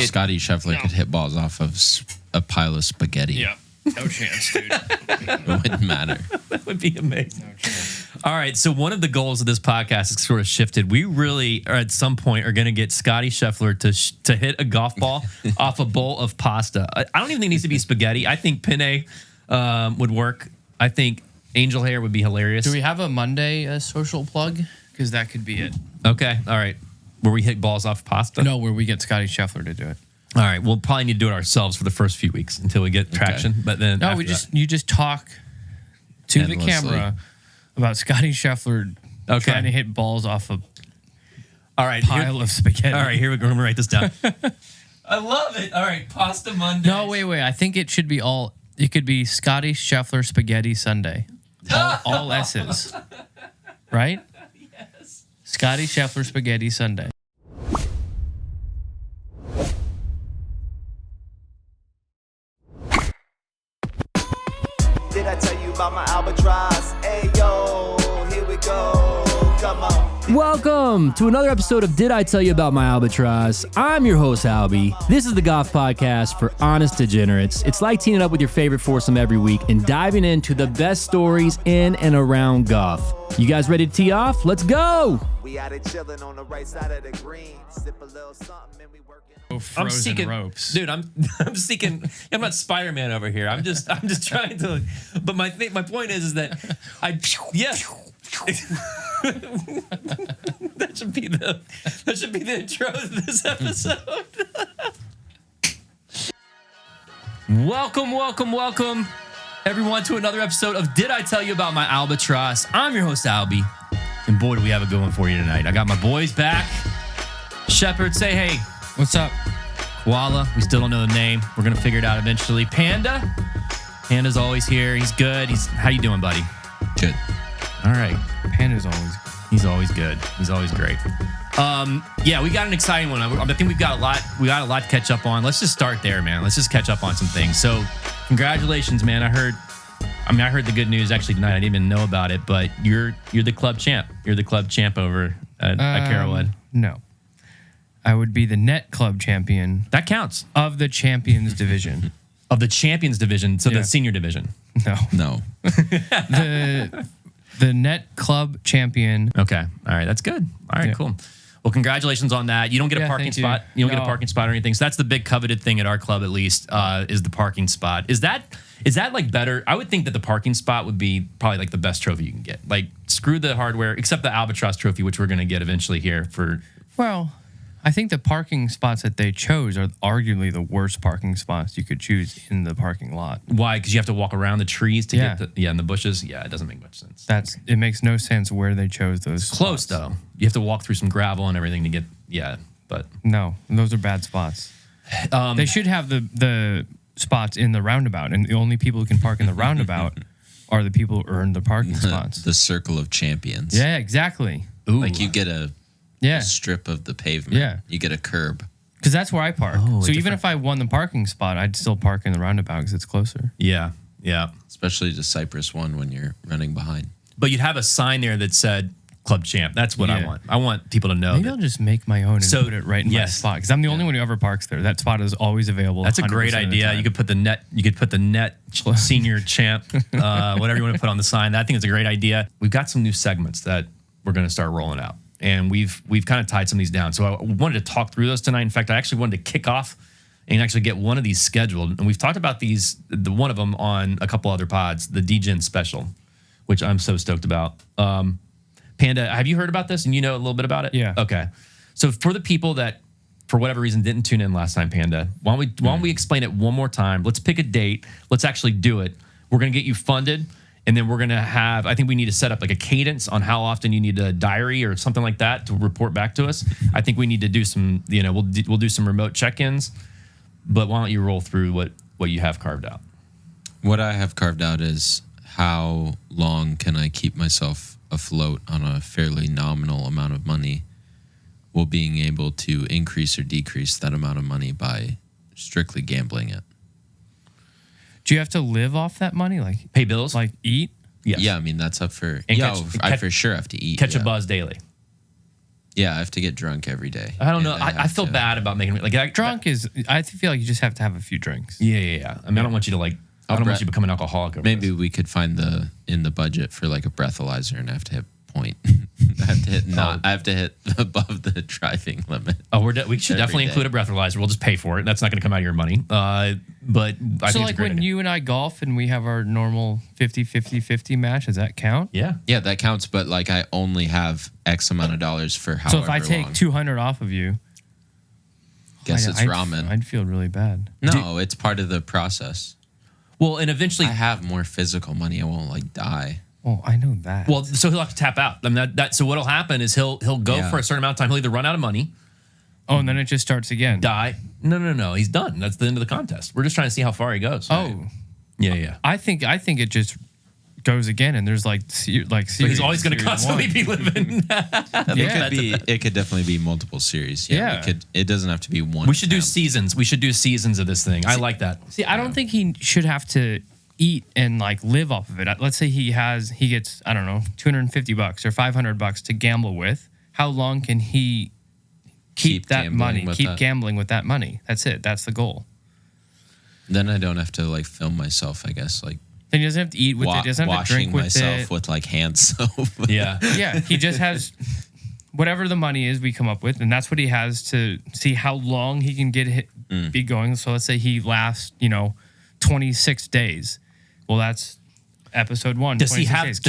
Scottie Scheffler could hit balls off of a pile of spaghetti. Yeah. No chance, dude. It wouldn't matter. That would be amazing. No chance. All right, so one of the goals of this podcast is sort of shifted. We really, or at some point, are going to get Scottie Scheffler to hit a golf ball off a bowl of pasta. I don't even think it needs to be spaghetti. I think penne would work. I think angel hair would be hilarious. Do we have a Monday social plug? Because that could be it. Okay, all right. Where we hit balls off pasta? No, where we get Scottie Scheffler to do it. All right, we'll probably need to do it ourselves for the first few weeks until we get traction. But then No, you just talk to Endlessly. the camera about Scottie Scheffler trying to hit balls off a pile of spaghetti. All right, here we go. We're going to write this down. I love it. All right, Pasta Monday. No, wait. I think it should be it could be Scottie Scheffler Spaghetti Sunday. All S's. Right? Yes. Scottie Scheffler Spaghetti Sunday. Did I tell you about my albatross? Hey, yo, here we go. Come on. Welcome to another episode of Did I Tell You About My Albatross? I'm your host, Albi. This is the golf podcast for honest degenerates. It's like teaming up with your favorite foursome every week and diving into the best stories in and around golf. You guys ready to tee off? Let's go! We out here chilling on the right side of the green. Sip a little something and we working. I'm seeking ropes. dude. I'm seeking. I'm not Spider-Man over here. I'm just trying to. But my point is that that should be the intro to this episode. Welcome, everyone, to another episode of Did I Tell You About My Albatross? I'm your host, Albi, and boy, do we have it going for you tonight. I got my boys back. Sheppard, say hey. What's up? Koala, we still don't know the name. We're gonna figure it out eventually. Panda's always here. He's good. How you doing, buddy? Good. All right. Panda's always good. He's always good. He's always great. Yeah, we got an exciting one. I think we've got a lot. We got a lot to catch up on. Let's just start there, man. Let's just catch up on some things. So, congratulations, man. I heard the good news actually tonight. I didn't even know about it, but you're the club champ. You're the club champ over at Carolwood. No. I would be the net club champion That counts. of the champions division. Of the champions division, so Yeah. the senior division. No. No. The net club champion. Okay. All right. That's good. All right. Yeah. Cool. Well, congratulations on that. You don't get a parking thank you. spot. You don't get a No. parking spot or anything. So that's the big coveted thing at our club, at least, is the parking spot. Is that like better? I would think that the parking spot would be probably like the best trophy you can get. Like screw the hardware, except the Albatross trophy, which we're going to get eventually here for. Well, I think the parking spots that they chose are arguably the worst parking spots you could choose in the parking lot. Why? Because you have to walk around the trees to Yeah. get in the bushes. Yeah, it doesn't make much sense. It makes no sense where they chose those. Close spots. though. You have to walk through some gravel and everything to get. Yeah, but No, those are bad spots. They should have the spots in the roundabout, and the only people who can park in the roundabout are the people who earned the parking spots. The circle of champions. Yeah, exactly. ooh, Like you get a Yeah, strip of the pavement. Yeah. You get a curb. because that's where I park. Oh, So even if I won the parking spot, I'd still park in the roundabout because it's closer. yeah. Especially to Cypress 1 when you're running behind. But you'd have a sign there that said club champ. That's what I Yeah. want. I want people to know Maybe that. I'll just make my own and So, put it right in my yes. spot because I'm the only one who ever parks there. That spot is always available. That's a great 100% of the idea. time. You could put the net senior champ, whatever you want to put on the sign. I think it's a great idea. We've got some new segments that we're going to start rolling out, and we've kind of tied some of these down. So I wanted to talk through those tonight. In fact, I actually wanted to kick off and actually get one of these scheduled. And we've talked about the one of them on a couple other pods, the DGen special, which I'm so stoked about. Panda, have you heard about this? And you know a little bit about it? Yeah. Okay. So for the people that, for whatever reason, didn't tune in last time, Panda, why don't we explain it one more time? Let's pick a date. Let's actually do it. We're going to get you funded. And then we're going to have, I think we need to set up like a cadence on how often you need a diary or something like that to report back to us. I think we need to do some, we'll do some remote check-ins. But why don't you roll through what you have carved out? What I have carved out is how long can I keep myself afloat on a fairly nominal amount of money while being able to increase or decrease that amount of money by strictly gambling it. Do you have to live off that money? Like Pay bills? like eat? Yes. Yeah, I mean, that's up for... And yeah, I catch- for sure have to eat. Catch yeah. a buzz daily. Yeah, I have to get drunk every day. I don't know. And I feel bad about making like Drunk is. I feel like you just have to have a few drinks. Yeah. I mean, I don't want you to like. I don't want you to become an alcoholic. Maybe we could find in the budget for like a breathalyzer, and I have to hit point. I have to hit above the driving limit. Oh, we should definitely include a breathalyzer. We'll just pay for it. That's not going to come out of your money. But I think it's like when you and I golf and we have our normal 50-50-50 match, does that count? Yeah, that counts. But like I only have X amount of dollars for however long. So if I take 200 off of you, guess it's ramen. I'd feel really bad. No, it's part of the process. Well, and eventually I have more physical money. I won't like die. Well, I know that. Well, so he'll have to tap out. I mean, so what'll happen is he'll go for a certain amount of time. He'll either run out of money. Oh, and then it just starts again. Die. No. He's done. That's the end of the contest. We're just trying to see how far he goes. Oh, yeah. I think it just goes again, and there's like so he's always going to constantly be living. It could definitely be multiple series. Yeah. It doesn't have to be one. We should do seasons. We should do seasons of this thing. I like that. See, I don't think he should have to eat and like live off of it. Let's say he gets, I don't know, $250 or $500 to gamble with. How long can he keep that money? Keep gambling with that money. That's it. That's the goal. Then I don't have to like film myself, I guess. Like then he doesn't have to eat with it. He doesn't have to drink with myself with like hand soap. Yeah. Yeah. He just has whatever the money is we come up with, and that's what he has to see how long he can be going. So let's say he lasts, 26 days. Well, that's episode 1. Does he have to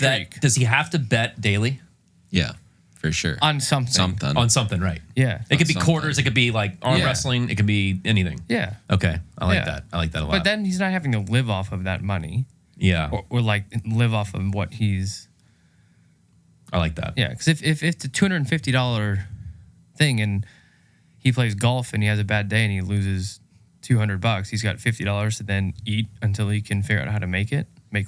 bet? Does he have to bet daily? Yeah, for sure. On something. On something, right? Yeah. It could be quarters. It could be like arm wrestling. It could be anything. Yeah. Okay. I like that. I like that a lot. But then he's not having to live off of that money. Yeah. Or like live off of what he's. I like that. Yeah, because if it's a $250 thing and he plays golf and he has a bad day and he loses $200, he's got $50 to then eat until he can figure out how to make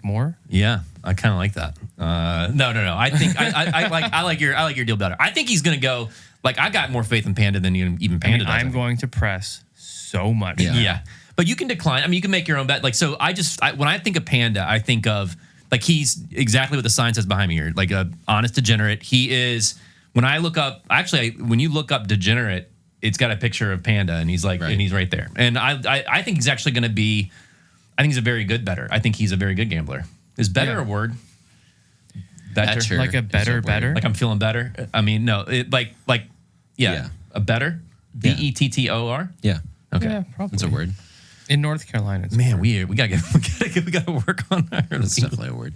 more. Yeah, I kind of like that. No. I think I like your deal better. I think he's gonna go. Like I got more faith in Panda than even Panda does. I'm going to press so much. Yeah, but you can decline. I mean, you can make your own bet. Like so, when I think of Panda, I think of like he's exactly what the sign says behind me here. Like a honest degenerate. He is. When I look up, when you look up degenerate, it's got a picture of Panda, and he's like, and he's right there. And I think he's actually going to be. I think he's a very good bettor. I think he's a very good gambler. Is better a word? Better, like a better. Like I'm feeling better. I mean, no, a better. BETTOR. Yeah. Okay. Yeah, probably. That's a word. In North Carolina, it's man, we gotta work on that. That's definitely a word.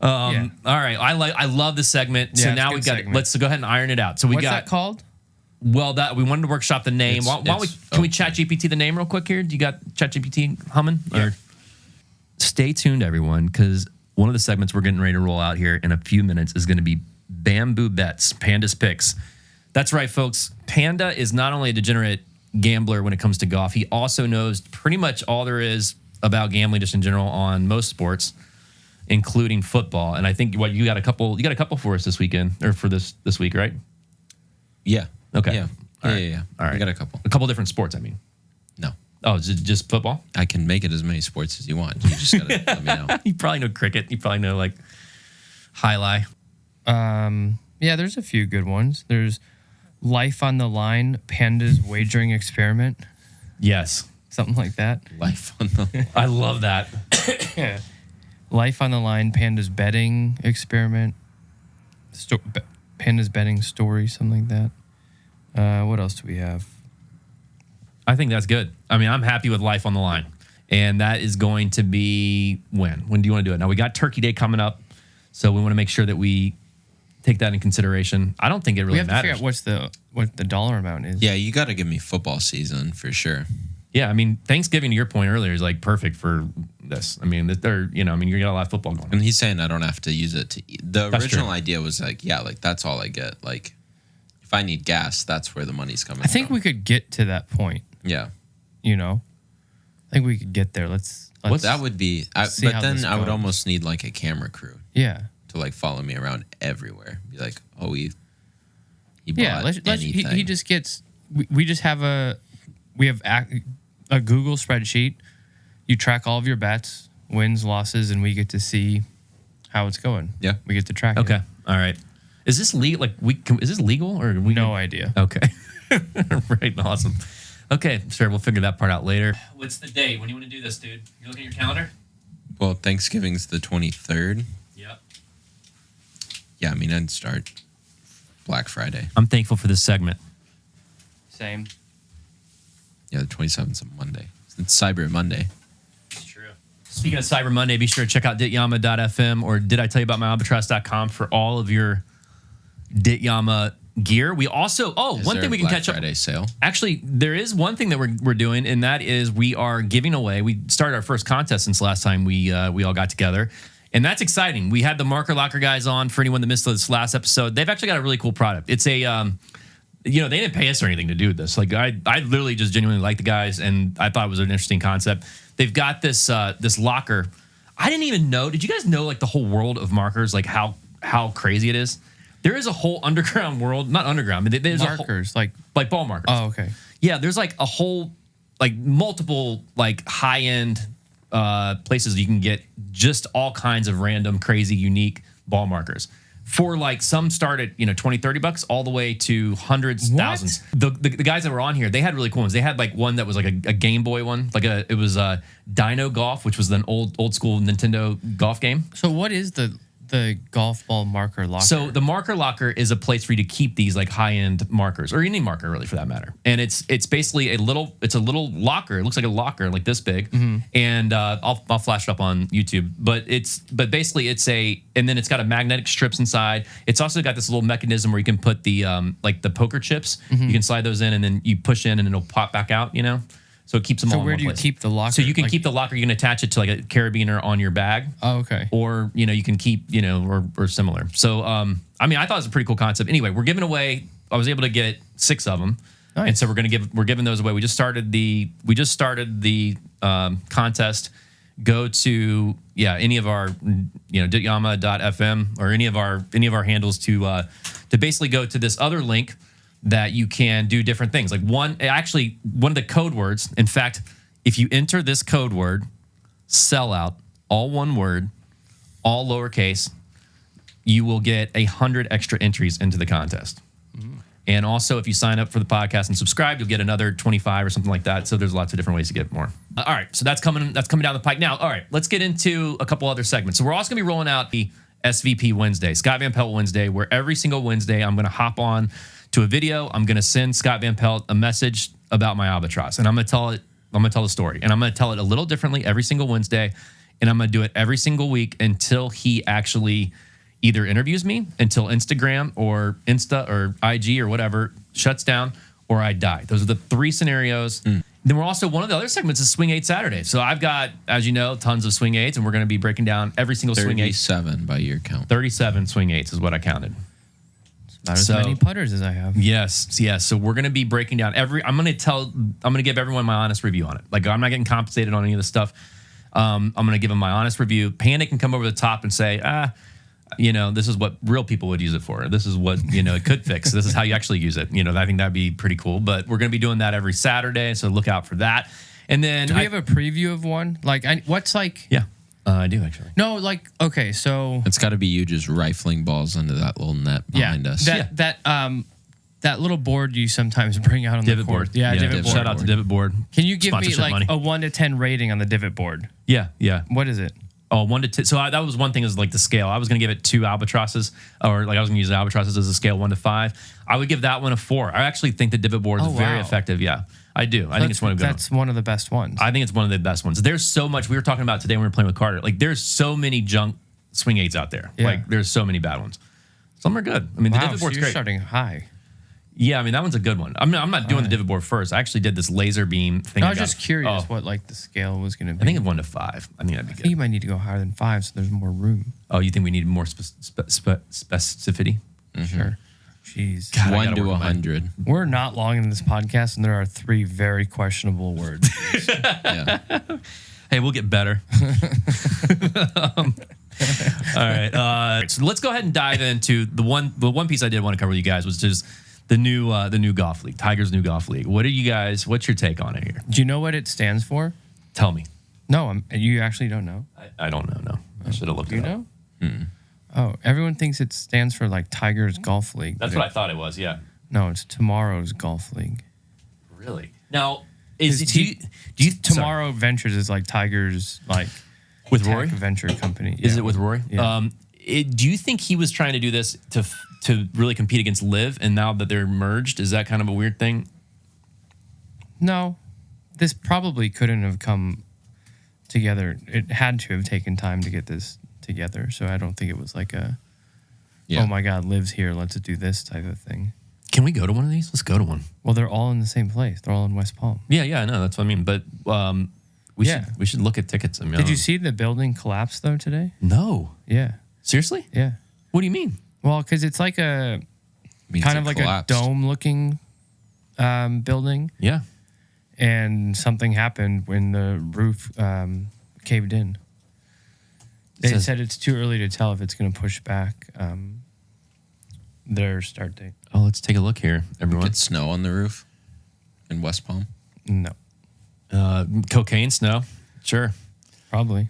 All right, I love this segment. Yeah, so now we got. Let's go ahead and iron it out. So what's that called? Well, that we wanted to workshop the name. Can we chat GPT the name real quick here? Do you got chat GPT humming? Yeah. Stay tuned, everyone, because one of the segments we're getting ready to roll out here in a few minutes is going to be Bamboo Bets, Panda's Picks. That's right, folks. Panda is not only a degenerate gambler when it comes to golf, he also knows pretty much all there is about gambling just in general on most sports, including football. And I think you got a couple for us this weekend or for this week, right? Yeah. Okay. Yeah. All right. Yeah. All right. I got a couple different sports, I mean. No. Oh, is it just football? I can make it as many sports as you want. You just gotta let me know. You probably know cricket. You probably know like highlight. Yeah, there's a few good ones. There's Life on the Line, Panda's Wagering Experiment. Yes. Something like that. Life on the I love that. Yeah. Life on the Line, Panda's Betting Experiment. Panda's Betting Story, something like that. What else do we have? I think that's good. I mean, I'm happy with Life on the Line. And that is going to be when? When do you want to do it? Now, we got Turkey Day coming up, so we want to make sure that we take that in consideration. I don't think it really matters. We have to figure out what the dollar amount is. Yeah, you got to give me football season for sure. Yeah, I mean, Thanksgiving, to your point earlier, is like perfect for this. I mean, you're got a lot of football going on. And he's saying I don't have to use it to eat. The That's original true. idea was like, yeah, like that's all I get. Like if I need gas, that's where the money's coming I think from. we could get to that point. Yeah. I think we could get there. Let's that would be but then I would almost need like a camera crew. Yeah. To like follow me around everywhere. Be like, oh, he bought anything. He just gets. We just have a Google spreadsheet. You track all of your bets, wins, losses, and we get to see how it's going. Yeah, we get to track. Okay, it. All right. Is this legal? Is this legal or we? No idea. Okay. Right. Awesome. Okay, sure. We'll figure that part out later. What's the date? When do you want to do this, dude? You looking at your calendar? Well, Thanksgiving's the 23rd. Yep. Yeah, I mean, I'd start Black Friday. I'm thankful for this segment. Same. Yeah, the 27th's a Monday. It's Cyber Monday. It's true. Speaking of Cyber Monday, be sure to check out dityama.fm or diditellyouboutamyalbatross.com for all of your Dityama gear. We also one thing we can catch up. Friday sale. Actually, there is one thing that we're doing, and that is we are giving away. We started our first contest since last time we all got together, and that's exciting. We had the Marker Locker guys on. For anyone that missed this last episode, they've actually got a really cool product. It's a they didn't pay us or anything to do this. Like I literally just genuinely like the guys, and I thought it was an interesting concept. They've got this this locker. I didn't even know. Did you guys know like the whole world of markers, like how crazy it is? There is a whole underground world, not underground, but there's Markers, like ball markers. Oh, okay. Yeah, there's like a whole, like multiple, like high end places you can get just all kinds of random, crazy, unique ball markers. For like some start at $20-$30 all the way to hundreds, thousands. The guys that were on here, they had really cool ones. They had like one that was like a Game Boy one, it was Dino Golf, which was an old school Nintendo golf game. So what is the golf ball marker locker? So the Marker Locker is a place for you to keep these like high-end markers, or any marker really for that matter. And it's basically a little locker. It looks like a locker like this big. Mm-hmm. And I'll flash it up on YouTube. But basically and then it's got a magnetic strips inside. It's also got this little mechanism where you can put the like the poker chips. Mm-hmm. You can slide those in and then you push in and it'll pop back out, So it keeps them all in one place. So where do you keep the locker? So you can keep the locker. You can attach it to like a carabiner on your bag. Oh, okay. Or, you can keep, or similar. So, I thought it was a pretty cool concept. Anyway, we're giving away, I was able to get 6 of them. Nice. And so we're giving those away. We just started the contest. Go to, any of our, dityama.fm or any of our handles to basically go to this other link that you can do different things. Like one of the code words, in fact, if you enter this code word, sellout, all one word, all lowercase, you will get 100 extra entries into the contest. Mm-hmm. And also, if you sign up for the podcast and subscribe, you'll get another 25 or something like that. So there's lots of different ways to get more. All right, so that's coming down the pike. Now, all right, let's get into a couple other segments. So we're also going to be rolling out the SVP Wednesday, Scott Van Pelt Wednesday, where every single Wednesday I'm going to hop on to a video. I'm going to send Scott Van Pelt a message about my albatross, and I'm going to tell the story, and I'm going to tell it a little differently every single Wednesday, and I'm going to do it every single week until he actually either interviews me, until Instagram or Insta or IG or whatever shuts down, or I die. Those are the 3 scenarios. Then we're also, one of the other segments is Swing 8 Saturday. So I've got, as you know, tons of Swing 8s, and we're going to be breaking down every single Swing 8. 37 by your count. 37 Swing 8s is what I counted. Not as many putters as I have. Yes. So we're going to be breaking down I'm going to give everyone my honest review on it. Like, I'm not getting compensated on any of this stuff. I'm going to give them my honest review. Panda can come over the top and say, this is what real people would use it for. This is what, it could fix. This is how you actually use it. I think that'd be pretty cool. But we're going to be doing that every Saturday. So look out for that. And then do we have a preview of one? Like, what's like? Yeah. I do actually. No, like, okay, so it's got to be you just rifling balls into that little net behind us. That little board you sometimes bring out on divot the court. board. Yeah, divot board. Shout out to divot board. Can you give me like money. a 1 to 10 rating on the divot board? Yeah. What is it? Oh, 1 to 10. So that was one thing, is like the scale. I was going to give it 2 albatrosses, or like I was going to use albatrosses as a scale 1 to 5. I would give that one a 4. I actually think the divot board is very effective. Yeah, I do. I think it's one of that's one of the best ones. I think it's one of the best ones. There's so much. We were talking about today when we were playing with Carter. Like, there's so many junk Swing 8s out there. Yeah. Like, there's so many bad ones. Some are good. I mean, the divot board's you're great. Starting high. Yeah, I mean, that one's a good one. I'm not doing the divot board first. I actually did this laser beam thing. I was just curious what like the scale was going to be. I think it's 1 to 5. I think that'd be good. I think you might need to go higher than 5, so there's more room. Oh, you think we need more specificity? Mm-hmm. Sure. Jeez. God, 1 to 100. We're not long in this podcast, and there are 3 very questionable words. Yeah. Hey, we'll get better. All right. So let's go ahead and dive into the one piece I did want to cover with you guys was just the new golf league, Tiger's new golf league. What's your take on it here? Do you know what it stands for? Tell me. No, you actually don't know. I don't know. No, I should have looked it up. You know? Oh, everyone thinks it stands for like Tigers Golf League. That's what I thought it was. Yeah. No, it's Tomorrow's Golf League. Really? Now, Do you Tomorrow Ventures is like Tigers like with tech Rory venture company? Is Yeah. it with Rory? Yeah. Do you think he was trying to do this to really compete against Liv, and now that they're merged, is that kind of a weird thing? No, this probably couldn't have come together. It had to have taken time to get this together. So I don't think it was like a, Yeah. oh my God, Liv's here, let's do this type of thing. Can we go to one of these? Let's go to one. Well, they're all in the same place. They're all in West Palm. Yeah, I know. That's what I mean. But we should look at tickets. I mean, Did you see the building collapse though today? No. Yeah. Seriously? Yeah. What do you mean? Well, because it's like a Means kind it of like collapsed. a dome-looking building, Yeah. and something happened when the roof caved in. They Says- said it's too early to tell if it's going to push back their start date. Oh, let's take a look here, everyone. Get snow on the roof in West Palm. No, Cocaine, snow. Sure. probably.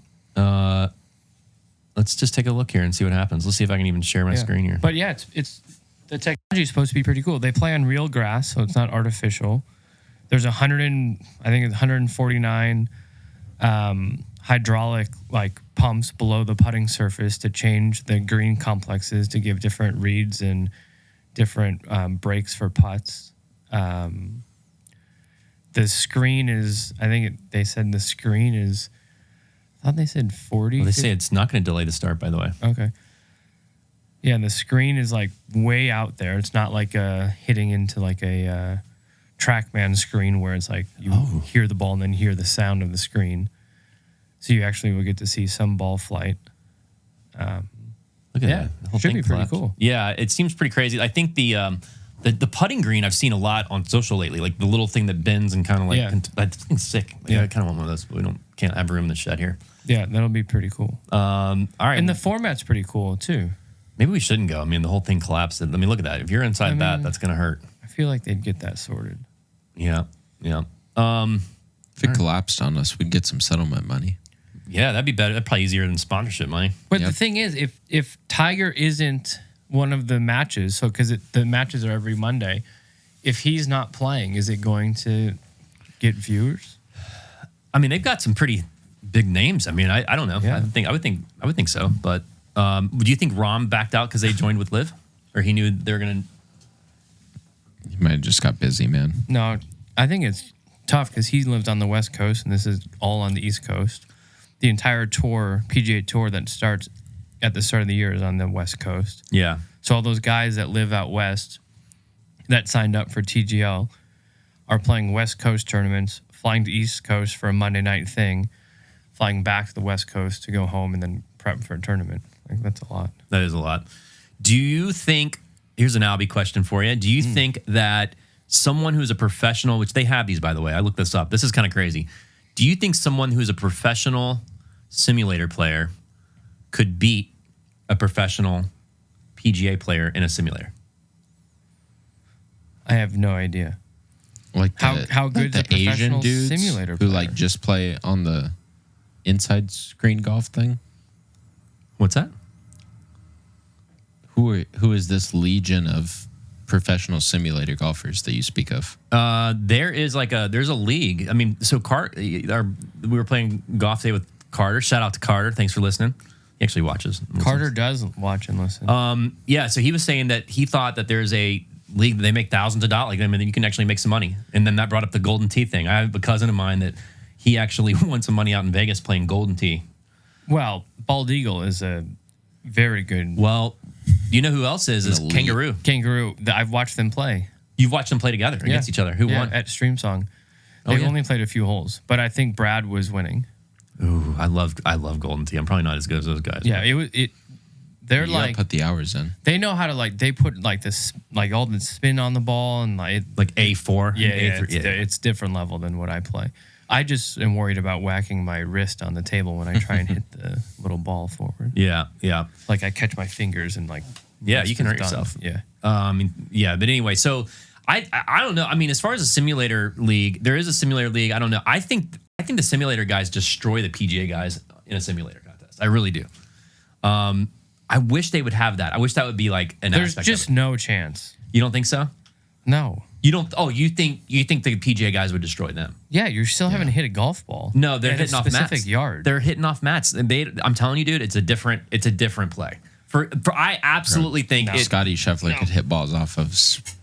Let's just take a look here and see what happens. Let's see if I can even share my screen here. But yeah, it's the technology is supposed to be pretty cool. They play on real grass, so it's not artificial. There's 149 hydraulic like pumps below the putting surface to change the green complexes to give different reads and different breaks for putts. The screen is, they said the screen is, I thought they said 40. Well, they say it's not going to delay the start, by the way. Okay. Yeah, and the screen is like way out there. It's not like hitting into like a TrackMan screen where it's like you hear the ball and then hear the sound of the screen. So you actually will get to see some ball flight. Look at Yeah, that. The whole should thing be pretty collapsed. cool. Yeah, it seems pretty crazy. I think the putting green I've seen a lot on social lately, like the little thing that bends and kind of like, that thing's sick. Like, Yeah. I kind of want one of those, but can't have room in the shed here. Yeah, that'll be pretty cool. All right. And the format's pretty cool too. Maybe we shouldn't go. I mean, the whole thing collapsed. I mean, look at that. If you're inside that, that's going to hurt. I feel like they'd get that sorted. Yeah. Yeah. If it collapsed on us, we'd get some settlement money. Yeah, that'd be better. That'd probably easier than sponsorship money. But Yep. the thing is, if Tiger isn't one of the matches, so because the matches are every Monday, if he's not playing, is it going to get viewers? I mean, they've got some pretty big names. I mean, I don't know. Yeah. I would think so. But do you think Rahm backed out because they joined with Liv, or he knew they were going to? He might have just got busy, man. No, I think it's tough because he lives on the West Coast and this is all on the East Coast. The entire tour, PGA Tour that starts at the start of the year is on the West Coast. Yeah. So all those guys that live out west that signed up for TGL are playing West Coast tournaments, flying to East Coast for a Monday night thing, flying back to the West Coast to go home and then prep for a tournament. Like, that's a lot. That is a lot. Do you think, here's an Albi question for you. Do you think that someone who's a professional, which they have these, by the way, I looked this up. This is kind of crazy. Do you think someone who's a professional simulator player could beat a professional PGA player in a simulator? I have no idea. Like How good's a the Asian professional dudes simulator who player? like just play on the inside screen golf thing? What's that? Who is this legion of professional simulator golfers that you speak of? There's a league. I mean, so we were playing golf today with Carter. Shout out to Carter. Thanks for listening. He actually watches. Carter does watch and listen. Yeah, so he was saying that he thought that there's a league that they make thousands of dollars. I mean, you can actually make some money. And then that brought up the Golden Tee thing. I have a cousin of mine that he actually won some money out in Vegas playing Golden Tee. Well, Bald Eagle is a very good Well, you know who else is elite. Kangaroo. kangaroo. I've watched them play. You've watched them play together against each other. Who won? At Streamsong. Oh, They've yeah. only played a few holes, but I think Brad was winning. Ooh, I love Golden Tee. I'm probably not as good as those guys. Yeah, they're You gotta like put the hours in. they know how to they put like this like all the spin on the ball and like A4. yeah, A3. it's different level than what I play. I just am worried about whacking my wrist on the table when I try and hit the little ball forward. Yeah. Like I catch my fingers and Yeah, wrist you can is hurt done. yourself. Yeah. But anyway, so I don't know. I mean, as far as a simulator league, there is a simulator league. I don't know. I think the simulator guys destroy the PGA guys in a simulator contest. I really do. I wish they would have that. I wish that would be like an There's aspect just of it. no chance. You don't think so? No. You don't. Oh, you think the PGA guys would destroy them? Yeah, you're still having to hit a golf ball. No, they're at hitting a off specific mats. yard. They're hitting off mats, and I'm telling you, dude, it's a different play. I absolutely think Scottie Scheffler could hit balls off of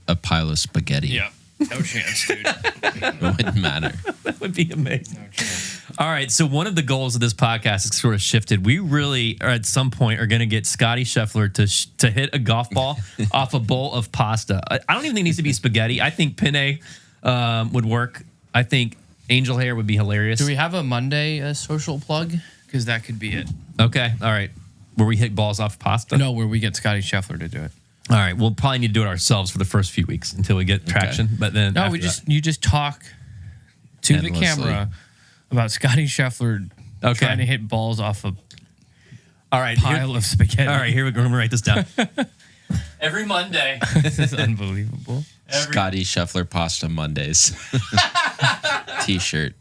a pile of spaghetti. Yeah, no chance, dude. It wouldn't matter. That would be amazing. No chance. All right, so one of the goals of this podcast has sort of shifted. We really, are at some point, are going to get Scottie Scheffler to hit a golf ball off a bowl of pasta. I don't even think it needs to be spaghetti. I think penne would work. I think angel hair would be hilarious. Do we have a Monday social plug? Because that could be it. Okay, all right. Where we hit balls off pasta? No, where we get Scottie Scheffler to do it. All right, we'll probably need to do it ourselves for the first few weeks until we get traction. But then No, you just talk to Endlessly. the camera about Scottie Scheffler trying to hit balls off a pile of spaghetti. All right, here we go. We're gonna write this down. Every Monday. This is unbelievable. Scottie Scheffler Pasta Mondays. T-shirt.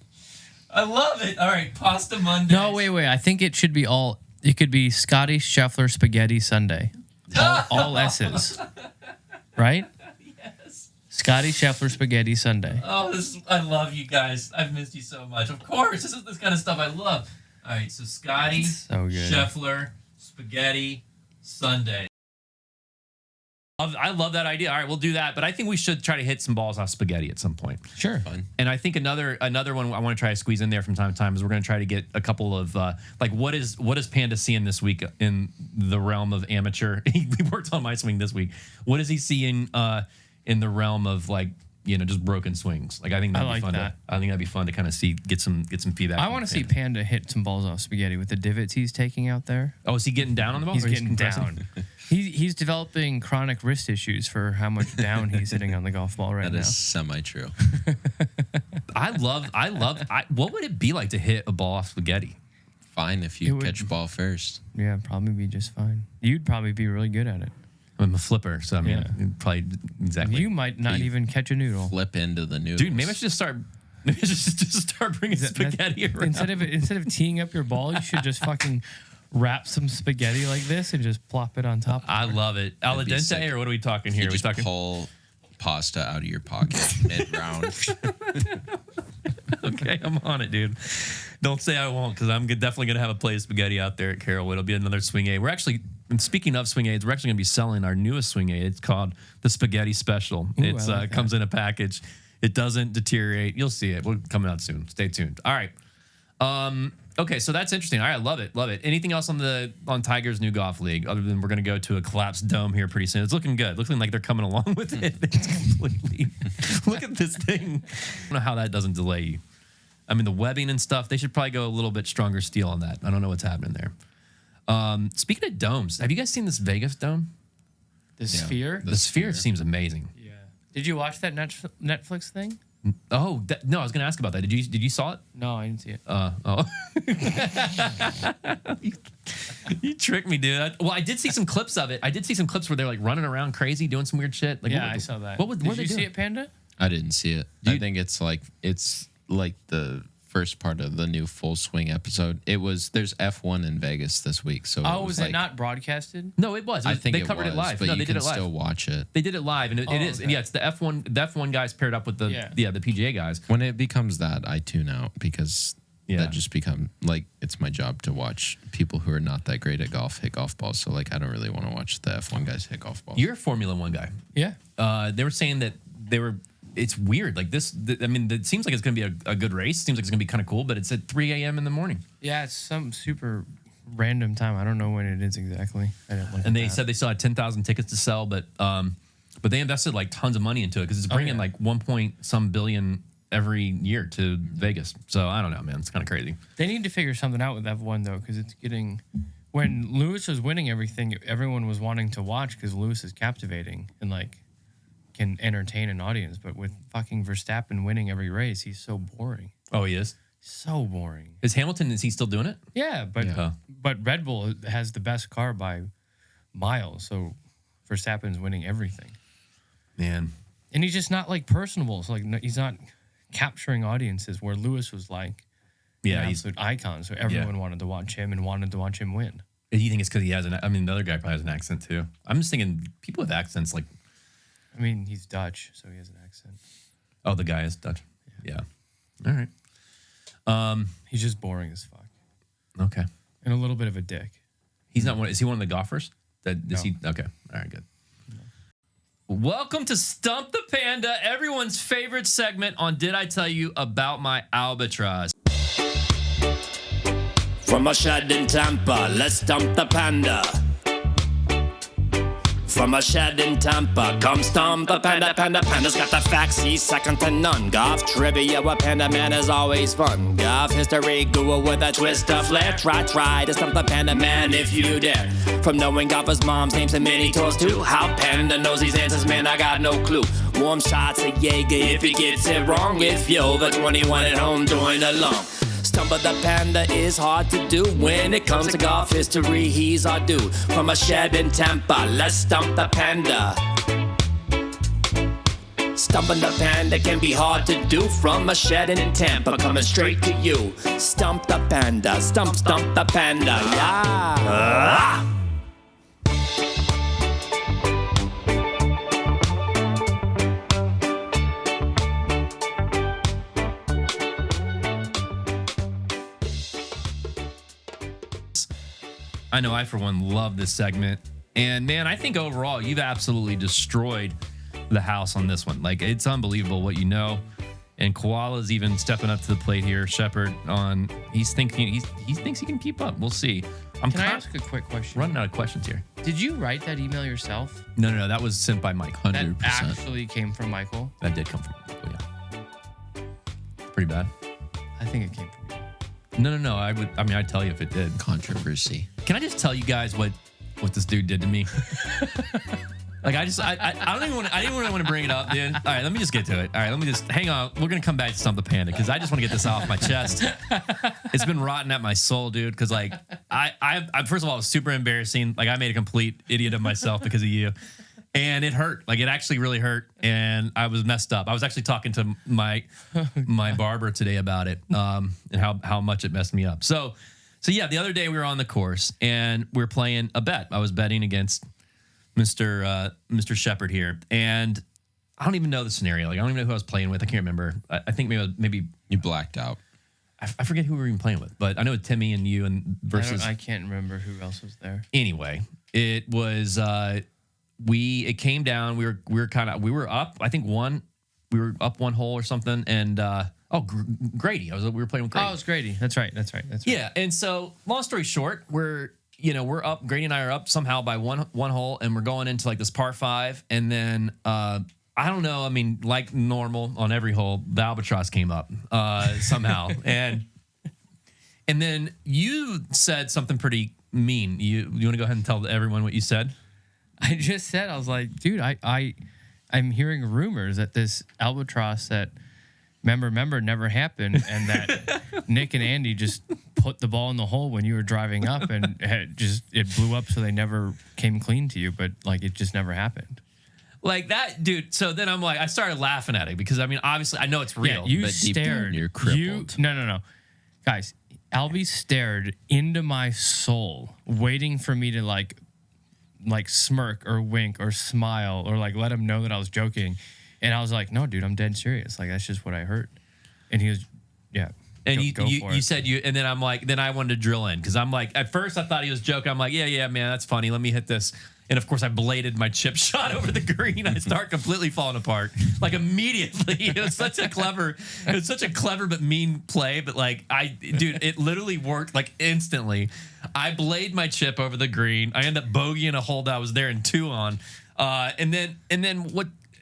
I love it. All right, pasta Mondays. No, wait. I think it should be all. It could be Scottie Scheffler Spaghetti Sunday. All S's. Right? Yes. Scottie Scheffler Spaghetti Sunday. Oh, I love you guys. I've missed you so much. Of course, this is this kind of stuff I love. All right, so Scottie So good. Scheffler Spaghetti Sunday. I love that idea. All right, we'll do that. But I think we should try to hit some balls off spaghetti at some point. Sure. Fun. And I think another one I want to try to squeeze in there from time to time is we're going to try to get a couple of what is Panda seeing this week in the realm of amateur? We worked on my swing this week. What is he seeing in the realm of just broken swings? Like I think that'd be fun. I think that'd be fun to kind of get some feedback. I want to see Panda hit some balls off spaghetti with the divots he's taking out there. Oh, is he getting down on the ball? He's Or getting compressing? down. He's developing chronic wrist issues for how much down he's hitting on the golf ball right That now. is semi-true. What would it be like to hit a ball off spaghetti? Fine if It you would- catch ball first. Yeah, probably be just fine. You'd probably be really good at it. I'm a flipper, so I mean, Yeah. probably exactly. You might not You even catch a noodle. Flip into the noodles. Dude, maybe I should just start. Maybe I should just start bringing spaghetti around. Instead of teeing up your ball, you should just fucking wrap some spaghetti like this and just plop it on top. I love it. Al That'd be dente, sick. or what are we talking here? You Are we just talking? pull pasta out of your pocket mid-round. Okay, I'm on it, dude. Don't say I won't, because I'm definitely gonna have a plate of spaghetti out there at Carroll. It'll be another swing aid. We're actually, and speaking of swing aids, we're actually gonna be selling our newest swing aid. It's called the Spaghetti Special. Ooh, It's I like that. comes in a package. It doesn't deteriorate. You'll see it. We're coming out soon. Stay tuned. All right. Okay, so that's interesting. All right, love it. Anything else on Tiger's new golf league other than we're gonna go to a collapsed dome here pretty soon? It's looking good. Looking like they're coming along with it. It's completely. Look at this thing. I don't know how that doesn't delay you. I mean, the webbing and stuff. They should probably go a little bit stronger steel on that. I don't know what's happening there. Speaking of domes, have you guys seen this Vegas dome? The sphere? The sphere seems amazing. Yeah. Did you watch that Netflix thing? Oh no, I was gonna ask about that. Did you saw it? No, I didn't see it. Oh. You tricked me, dude. I did see some clips of it. I did see some clips where they're like running around crazy, doing some weird shit. Like, Yeah, I saw that. What Did were they you see doing? it, Panda? I didn't see it. I think it's like the first part of the new Full Swing episode. There's F1 in Vegas this week, so Oh, it was like, it not broadcasted? No, it was. I think they it covered was, it live. but No, you they did can it live. still watch it. They did it live, and it is. okay. And yeah, it's the F1 guys paired up with the the PGA guys. When it becomes that, I tune out because Yeah. that just become like it's my job to watch people who are not that great at golf hit golf balls. So like I don't really want to watch the F1 guys hit golf balls. You're a Formula One guy. Yeah. They were saying that it's weird. Like this, I mean, it seems like it's going to be a good race. Seems like it's going to be kind of cool, but it's at 3 a.m. in the morning. Yeah, it's some super random time. I don't know when it is exactly. I didn't look And at they that. said they still had 10,000 tickets to sell, but they invested like tons of money into it because it's bringing yeah. like 1 point some billion every year to Vegas. So I don't know, man. It's kind of crazy. They need to figure something out with F1 though, because it's getting. When Lewis was winning everything, everyone was wanting to watch because Lewis is captivating and like can entertain an audience. But with fucking Verstappen winning every race, he's so boring. Oh, he is? So boring. Is he still doing it? Yeah, but Yeah. but Red Bull has the best car by miles, so Verstappen's winning everything. Man. And he's just not like personable. So like he's not capturing audiences where Lewis was like Yeah, an he's absolute icon. So everyone wanted to watch him and wanted to watch him win. Do you think it's because he has the other guy probably has an accent too. I'm just thinking people with accents like. I mean, he's Dutch, so he has an accent. Oh, the guy is Dutch. Yeah. All right. He's just boring as fuck. Okay. And a little bit of a dick. He's not one. Is he one of the golfers? Is No. he? Okay. All right. Good. Welcome to Stump the Panda, everyone's favorite segment on Did I Tell You About My Albatross? From a shed in Tampa, let's stump the panda. From a shed in Tampa, come stump the panda. Panda's got the facts, he's second to none. Golf trivia with Panda Man is always fun. Golf history, Google with a twist of flair. Try to stump the Panda Man if you dare. From knowing golfers' moms' names and mini tours too. How Panda knows these answers, man, I got no clue. Warm shots of Jaeger if he gets it wrong. If you're over 21 at home, join along. Stump the Panda is hard to do. When it comes to golf history, he's our dude. From a shed in Tampa, let's stump the Panda. Stumping the Panda can be hard to do. From a shed in Tampa, coming straight to you. Stump the Panda, stump the Panda, yeah. I know I, for one, love this segment. And, man, I think overall you've absolutely destroyed the house on this one. Like, it's unbelievable what you know. And Koala's even stepping up to the plate here. Sheppard he thinks he can keep up. We'll see. Can I ask a quick question? Running out of questions here. Did you write that email yourself? No. That was sent by Mike. 100%. That actually came from Michael? That did come from Michael, yeah. Pretty bad. I think it came from you. No. I'd tell you if it did. Controversy. Can I just tell you guys what this dude did to me? Like, I didn't even want to bring it up, dude. All right, let me just get to it. All right, let me just hang on. We're gonna come back to Stump the Panda because I just want to get this off my chest. It's been rotting at my soul, dude. Because like, I first of all, it was super embarrassing. Like, I made a complete idiot of myself because of you, and it hurt. Like, it actually really hurt, and I was messed up. I was actually talking to my barber today about it, and how much it messed me up. So yeah, the other day we were on the course and we were playing a bet. I was betting against Mr. Sheppard here, and I don't even know the scenario. Like, I don't even know who I was playing with. I can't remember. I think maybe You blacked out. I forget who we were even playing with, but I know Timmy and you and versus. I can't remember who else was there. Anyway, it was it came down. We were up. I think we were up one hole or something, and Grady. We were playing with Grady. Oh, it was Grady. That's right. Yeah, and so long story short, we're up. Grady and I are up somehow by one hole, and we're going into like this par 5, and then I don't know. I mean, like normal on every hole, the albatross came up somehow, and then you said something pretty mean. You want to go ahead and tell everyone what you said? I just said, I was like, dude, I'm hearing rumors that this albatross that remember never happened, and that Nick and Andy just put the ball in the hole when you were driving up, and it blew up, so they never came clean to you, but like it just never happened. Like that, dude. So then I'm like, I started laughing at it because I mean, obviously, I know it's real. Yeah, you but deep down, stared. you're crippled. No, guys. Albi stared into my soul, waiting for me to like smirk or wink or smile or like let him know that I was joking. And I was like, no, dude, I'm dead serious. Like, that's just what I heard. And he was, yeah. And go for you it. said and then I'm like, then I wanted to drill in because I'm like, at first I thought he was joking. I'm like, yeah, man, that's funny. Let me hit this. And of course I bladed my chip shot over the green. I start completely falling apart. Like immediately. It was such a clever but mean play. But like dude, it literally worked like instantly. I blade my chip over the green. I end up bogeying a hole that I was there in 2 on.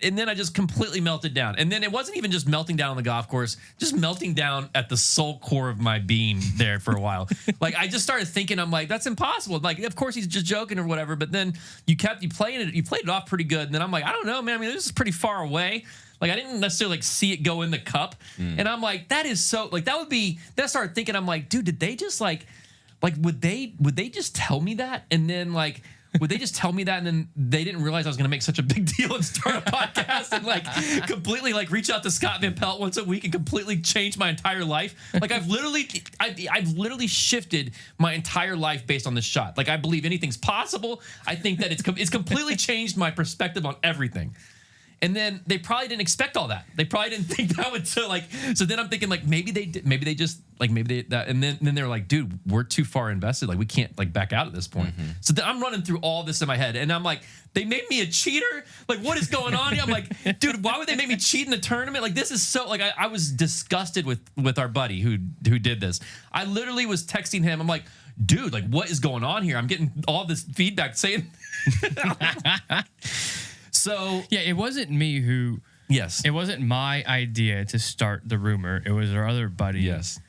And then I just completely melted down. And then it wasn't even just melting down on the golf course, just melting down at the soul core of my being there for a while. Like, I just started thinking, I'm like, that's impossible. Like, of course he's just joking or whatever. But then you played it off pretty good. And then I'm like, I don't know, man. I mean, this is pretty far away. Like, I didn't necessarily like see it go in the cup. And I'm like, that is so, like, that would be, then I started thinking, I'm like, dude, did they just like would they just tell me that? And then like, would they just tell me that and then they didn't realize I was going to make such a big deal and start a podcast and like completely like reach out to Scott Van Pelt once a week and completely change my entire life? Like I've literally shifted my entire life based on this shot. Like I believe anything's possible. I think that it's completely changed my perspective on everything. And then they probably didn't expect all that. They probably didn't think that would so then I'm thinking like maybe they did, and then they were like, dude, we're too far invested. Like we can't like back out at this point. Mm-hmm. So then I'm running through all this in my head and I'm like, they made me a cheater? Like what is going on here? I'm like, dude, why would they make me cheat in the tournament? Like this is so like I was disgusted with our buddy who did this. I literally was texting him. I'm like, dude, like what is going on here? I'm getting all this feedback saying So yeah, it wasn't me who. Yes, it wasn't my idea to start the rumor. It was our other buddy, yes,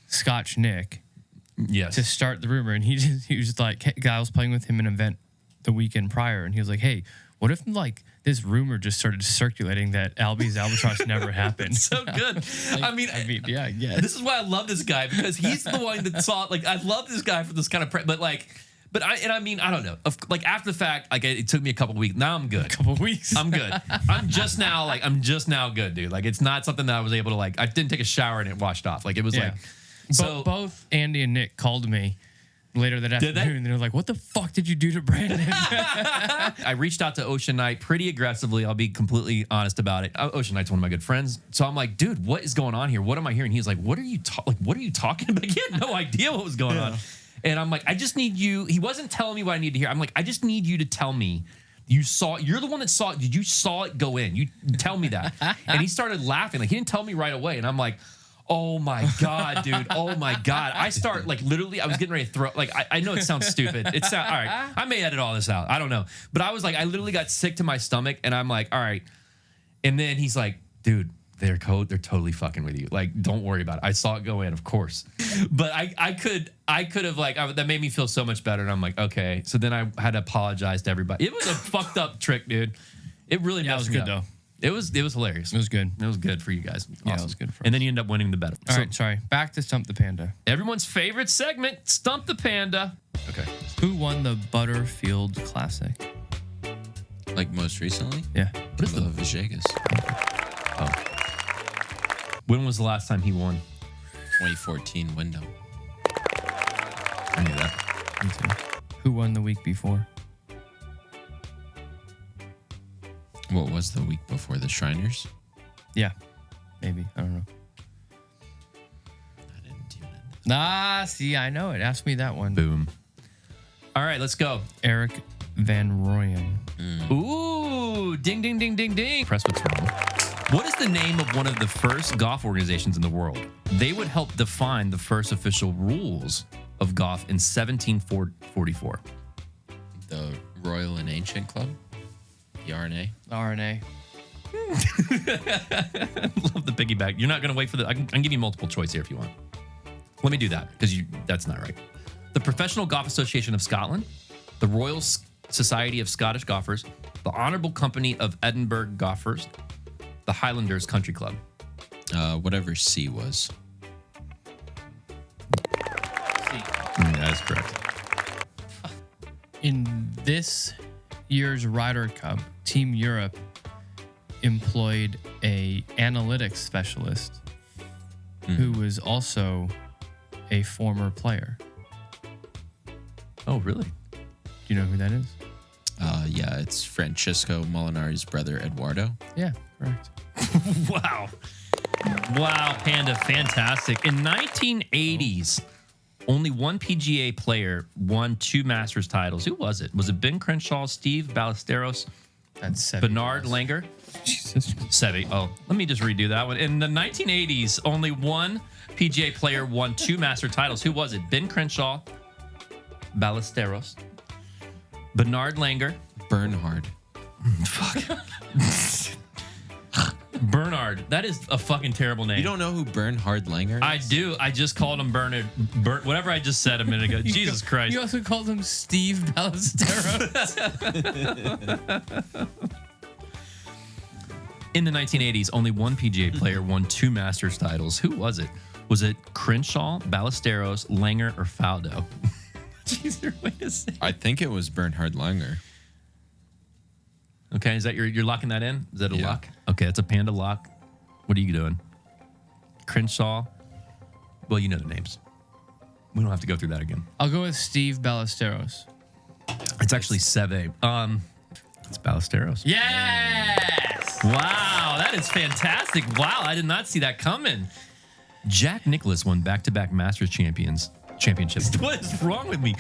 Scotch Nick. Yes, to start the rumor, and he was like, hey, guy, I was playing with him in an event the weekend prior, and he was like, hey, what if like this rumor just started circulating that Albi's albatross never happened? So good. Like, I mean, yeah. This is why I love this guy because he's the one that saw. Like, I love this guy for this kind of, But I mean, I don't know. Like after the fact, like it took me a couple weeks. Now I'm good. A couple weeks. I'm good. I'm just now good, dude. Like it's not something that I was able to like. I didn't take a shower and it washed off. Like it was like. So both Andy and Nick called me later that afternoon. And they were like, "What the fuck did you do to Brandon?" I reached out to Ocean Knight pretty aggressively. I'll be completely honest about it. Ocean Knight's one of my good friends, so I'm like, "Dude, what is going on here? What am I hearing?" He's like, "What are you talking about?" He had no idea what was going on. And I'm like, I just need you. He wasn't telling me what I need to hear. I'm like, I just need you to tell me. You're the one that saw it. Did you saw it go in? You tell me that. And he started laughing. Like he didn't tell me right away. And I'm like, oh my God, dude. Oh my God. I start like literally, I was getting ready to throw, like, I know it sounds stupid. All right. I may edit all this out. I don't know. But I was like, I literally got sick to my stomach and I'm like, all right. And then he's like, dude, they're totally fucking with you. Like, don't worry about it. I saw it go in, of course. But I could have like, that made me feel so much better. And I'm like, okay. So then I had to apologize to everybody. It was a fucked up trick, dude. It really messed me up. Though. It was hilarious. It was good. It was good for you guys. Awesome. Yeah, it was good for us. And then you end up winning the bet. All right, sorry. Back to Stump the Panda. Everyone's favorite segment, Stump the Panda. Okay. Who won the Butterfield Classic? Like most recently? Yeah. What is the Vegas? Oh. When was the last time he won? 2014 window. I knew that. Me too. Who won the week before? What was the week before? The Shriners? Yeah. Maybe. I don't know. I didn't tune in. Nah, see, I know it. Ask me that one. Boom. All right, let's go. Eric Van Rooyen. Ooh, ding, ding, ding, ding, ding. Press what's wrong. What is the name of one of the first golf organizations in the world? They would help define the first official rules of golf in 1744. The Royal and Ancient Club? The RNA? RNA. Love the piggyback. You're not going to wait for the... I can give you multiple choice here if you want. Let me do that because that's not right. The Professional Golf Association of Scotland, the Royal Society of Scottish Golfers, the Honourable Company of Edinburgh Golfers, the Highlanders Country Club. Whatever C was. That is correct. In this year's Ryder Cup, Team Europe employed a analytics specialist who was also a former player. Oh, really? Do you know who that is? Yeah, it's Francisco Molinari's brother, Eduardo. Yeah, correct. Wow. Wow, Panda, fantastic. In 1980s, only one PGA player won 2 Masters titles. Who was it? Was it Ben Crenshaw, Steve Ballesteros, That's Seve. Bernard Langer? Jesus. Seve. Oh, let me just redo that one. In the 1980s, only one PGA player won 2 Master titles. Who was it? Ben Crenshaw, Ballesteros, Bernard Langer. Bernhard. Fuck. Bernard. That is a fucking terrible name. You don't know who Bernhard Langer is? I do. I just called him Bernard. Whatever I just said a minute ago. Jesus Christ. You also called him Steve Ballesteros. In the 1980s, only one PGA player won 2 Masters titles. Who was it? Was it Crenshaw, Ballesteros, Langer, or Faldo? much easier way to say. I think it was Bernhard Langer. Okay, is that you're locking that in? Is that a Yeah. lock? Okay, it's a Panda lock. What are you doing? Crenshaw. Well, you know the names. We don't have to go through that again. I'll go with Steve Ballesteros. It's actually Seve. It's Ballesteros. Yes! Wow, that is fantastic. Wow, I did not see that coming. Jack Nicklaus won back-to-back Masters championships. What is wrong with me?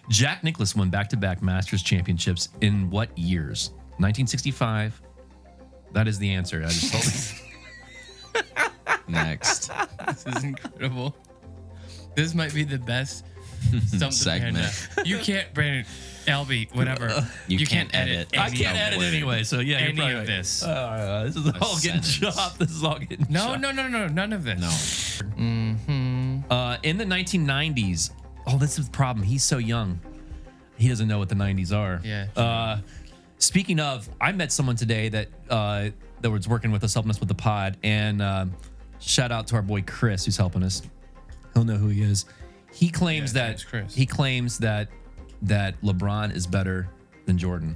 Jack Nicklaus won back-to-back Masters championships in what years? 1965. That is the answer. I just told you. Next. This is incredible. This might be the best Stump the Segment. Panda. You can't, Brandon, Albi, whatever. You can't edit. I any can't of edit it. anay, so yeah, you're Any probably of right. this. This is all getting sentence. chopped. This is all getting No, chopped. no, none of this. No. In the 1990s, this is the problem. He's so young. He doesn't know what the 90s are. Yeah. Speaking of, I met someone today that was working with us, helping us with the pod, and shout out to our boy Chris, who's helping us. He'll know who he is. He claims thanks, Chris. that LeBron is better than Jordan,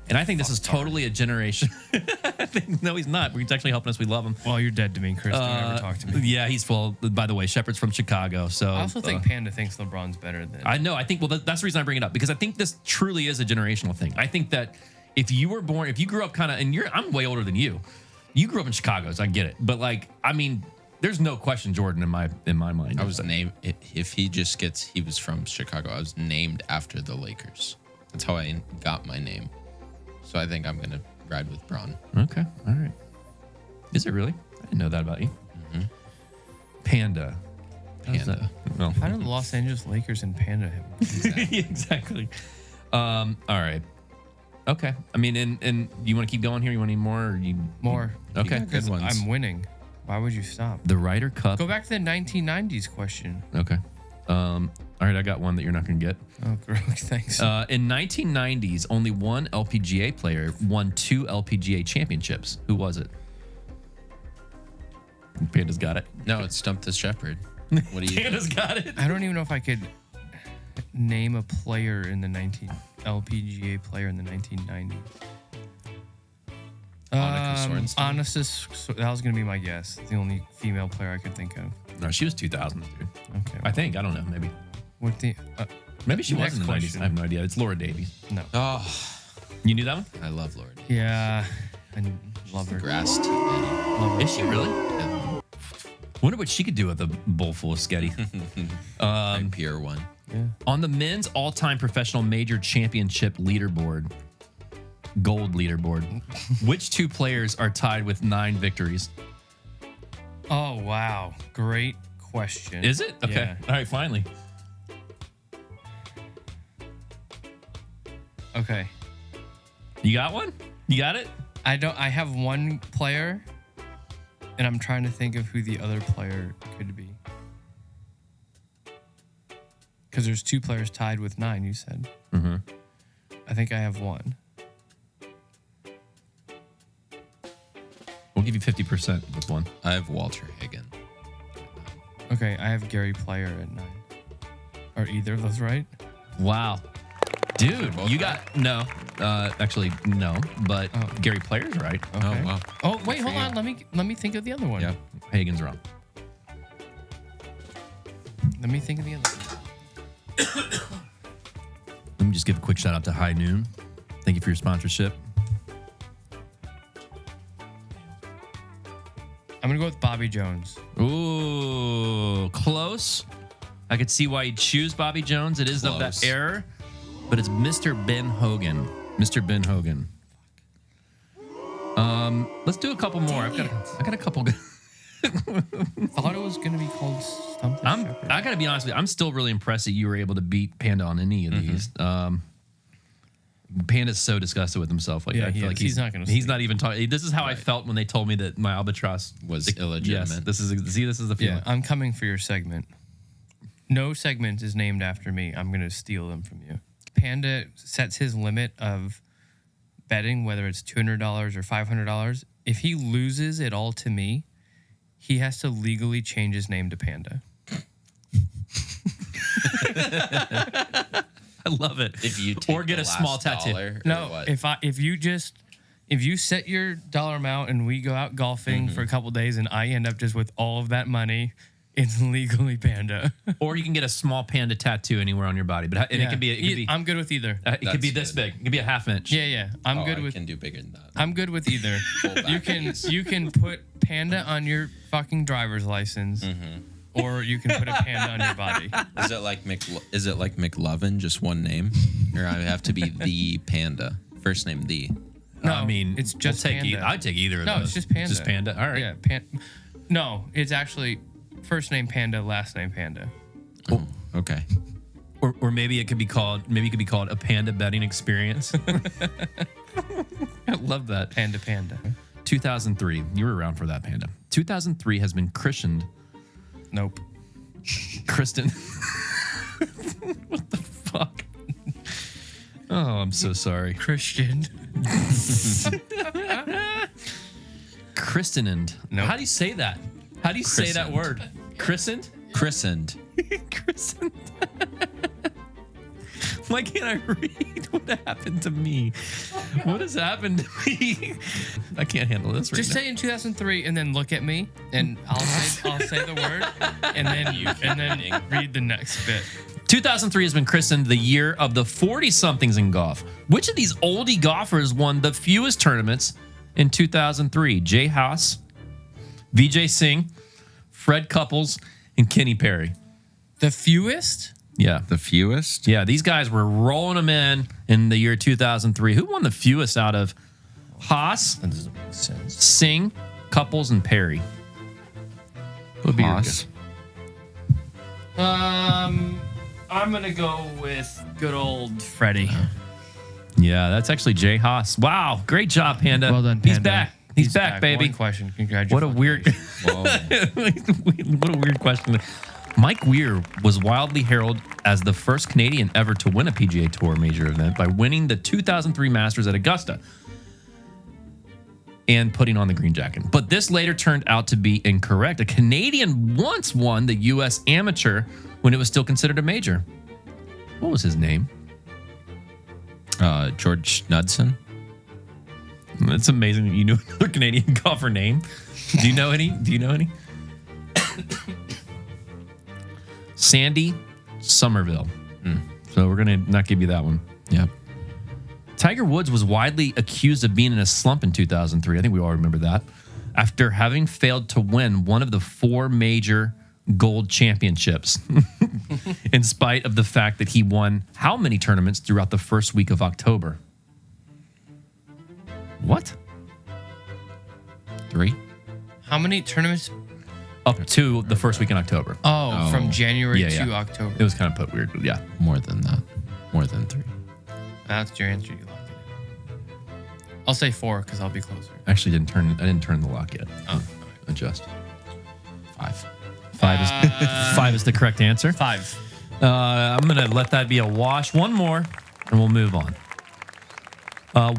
and I think this is totally a generation. I think no, he's not. He's actually helping us. We love him. Well, you're dead to me, Chris. Don't ever talk to me. Yeah, he's full. By the way, Sheppard's from Chicago, so I also think Panda thinks LeBron's better than. I know. I think, that's the reason I bring it up, because I think this truly is a generational thing. I think that if you grew up kind of, and I'm way older than you. You grew up in Chicago, so I get it. But there's no question Jordan in my mind. I was named, if he was from Chicago, I was named after the Lakers. That's how I got my name. So I think I'm going to ride with Braun. Okay. All right. Is it really? I didn't know that about you. Mm-hmm. Panda. How's Panda. that? Well, How did the Los Angeles Lakers and Panda have? exactly. All right. Okay. I mean, and you want to keep going here? You want any more? Or you More. Okay. Good ones. I'm winning. Why would you stop? The Ryder Cup. Go back to the 1990s question. Okay. All right. I got one that you're not going to get. Oh, great. Thanks. In 1990s, only one LPGA player won 2 LPGA championships. Who was it? Panda's got it. No, it's Stump the Shepherd. What do you Panda's got it. I don't even know if I could name a player in the LPGA player in the 1990s. Annika Sorenstam? That was going to be my guess. The only female player I could think of. No, she was 2000s, dude. Okay. I think. I don't know. Maybe. What the? Maybe she was Next in the 90s. question. I have no idea. It's Laura Davies. No. Oh, You knew that one? I love Lord. Yeah. I love her. Grass to Love her. Is she really? yeah. Wonder what she could do with a bowl full of Scottie. My Pier 1. Yeah. On the men's all-time professional major championship leaderboard, gold leaderboard, which 2 players are tied with 9 victories? Oh, wow. Great question. Is it? Okay. Yeah. All right, finally. Okay. You got one? You got it? I have one player, and I'm trying to think of who the other player could be. Because there's 2 players tied with 9, you said. Mm-hmm. I think I have one. We'll give you 50% with one. I have Walter Hagen. Okay, I have Gary Player at 9. Are either of those right? Wow. Dude, both you right? got... No. Actually, no. But Oh. Gary Player's right. Okay. Oh, wow. Oh, wait, for hold you. on. Let me think of the other one. Yeah. Hagen's wrong. Let me think of the other one. Let me just give a quick shout out to High Noon. Thank you for your sponsorship. I'm going to go with Bobby Jones. Ooh, close. I could see why you'd choose Bobby Jones. It is of that Close. era, but it's Mr. Ben Hogan. Mr. Ben Hogan. Let's do a couple more. I got a couple. Thought it was going to be called Stump the Shepherd. I gotta be honest with you. I'm still really impressed that you were able to beat Panda on any of these. Panda's so disgusted with himself. Like, Yeah, I he feel is. like He's not gonna He's sleep. not even talking. This is how I felt when they told me that my albatross Was Yes, illegitimate. this is the feeling. Yeah, I'm coming for your segment. No segment is named after me. I'm going to steal them from you. Panda sets his limit of betting, whether it's $200 or $500. If he loses it all to me, he has to legally change his name to Panda. I love it. If you or get a small tattoo. No, if you set your dollar amount and we go out golfing for a couple days and I end up just with all of that money, it's legally Panda. Or you can get a small panda tattoo anywhere on your body, but it could be. I'm good with either. It could be this big. It could be a half inch. Yeah. I'm good I with. can do bigger than that. I'm good with either. You can put Panda on your fucking driver's license, or you can put a panda on your body. Is it like McLovin, just one name, or I have to be the Panda, first name the? No, I mean, it's just we'll Panda. I'd take either of those. No, it's just Panda. Just Panda. All right. Yeah, No, it's actually first name Panda, last name Panda. Oh, okay. Or maybe it could be called a panda betting experience. I love that. Panda. 2003. You were around for that, Panda. 2003 has been christened. Nope. Kristen. What the fuck? Oh, I'm so sorry. Christian. Christened. Nope. How do you say that? How do you say that word? Christened? Christened. Christened. Why can't I read? What happened to me? What has happened to me? I can't handle this right Just now. say in 2003 and then look at me and I'll say the word and then read the next bit. 2003 has been christened the year of the 40-somethings in golf. Which of these oldie golfers won the fewest tournaments in 2003? Jay Haas, Vijay Singh, Fred Couples, and Kenny Perry. The fewest? Yeah. The fewest? Yeah, these guys were rolling them in the year 2003. Who won the fewest out of Haas, That doesn't make sense. Singh, Couples, and Perry? What would be your guess? I'm gonna go with good old Freddie. Yeah, that's actually Jay Haas. Wow, great job, Panda. Well done, He's Panda. back. He's back, baby. One question. Congratulations. What a weird, what a weird question. Mike Weir was wildly heralded as the first Canadian ever to win a PGA Tour major event by winning the 2003 Masters at Augusta and putting on the green jacket. But this later turned out to be incorrect. A Canadian once won the U.S. Amateur when it was still considered a major. What was his name? George Knudsen. That's amazing that you knew another Canadian golfer name. Do you know any? Sandy Somerville. So we're going to not give you that one. Yep. Tiger Woods was widely accused of being in a slump in 2003. I think we all remember that. After having failed to win one of the 4 major gold championships, in spite of the fact that he won how many tournaments throughout the first week of October? What? 3. How many tournaments? Up to the first week in October. Oh, from January to yeah. October. It was kind of put weird, but yeah. More than that. More than 3. That's your answer. You locked it in. I'll say 4 because I'll be closer. Actually, I didn't turn the lock yet. Oh, Adjust. 5. 5 is the correct answer. 5. I'm going to let that be a wash. One more, and we'll move on.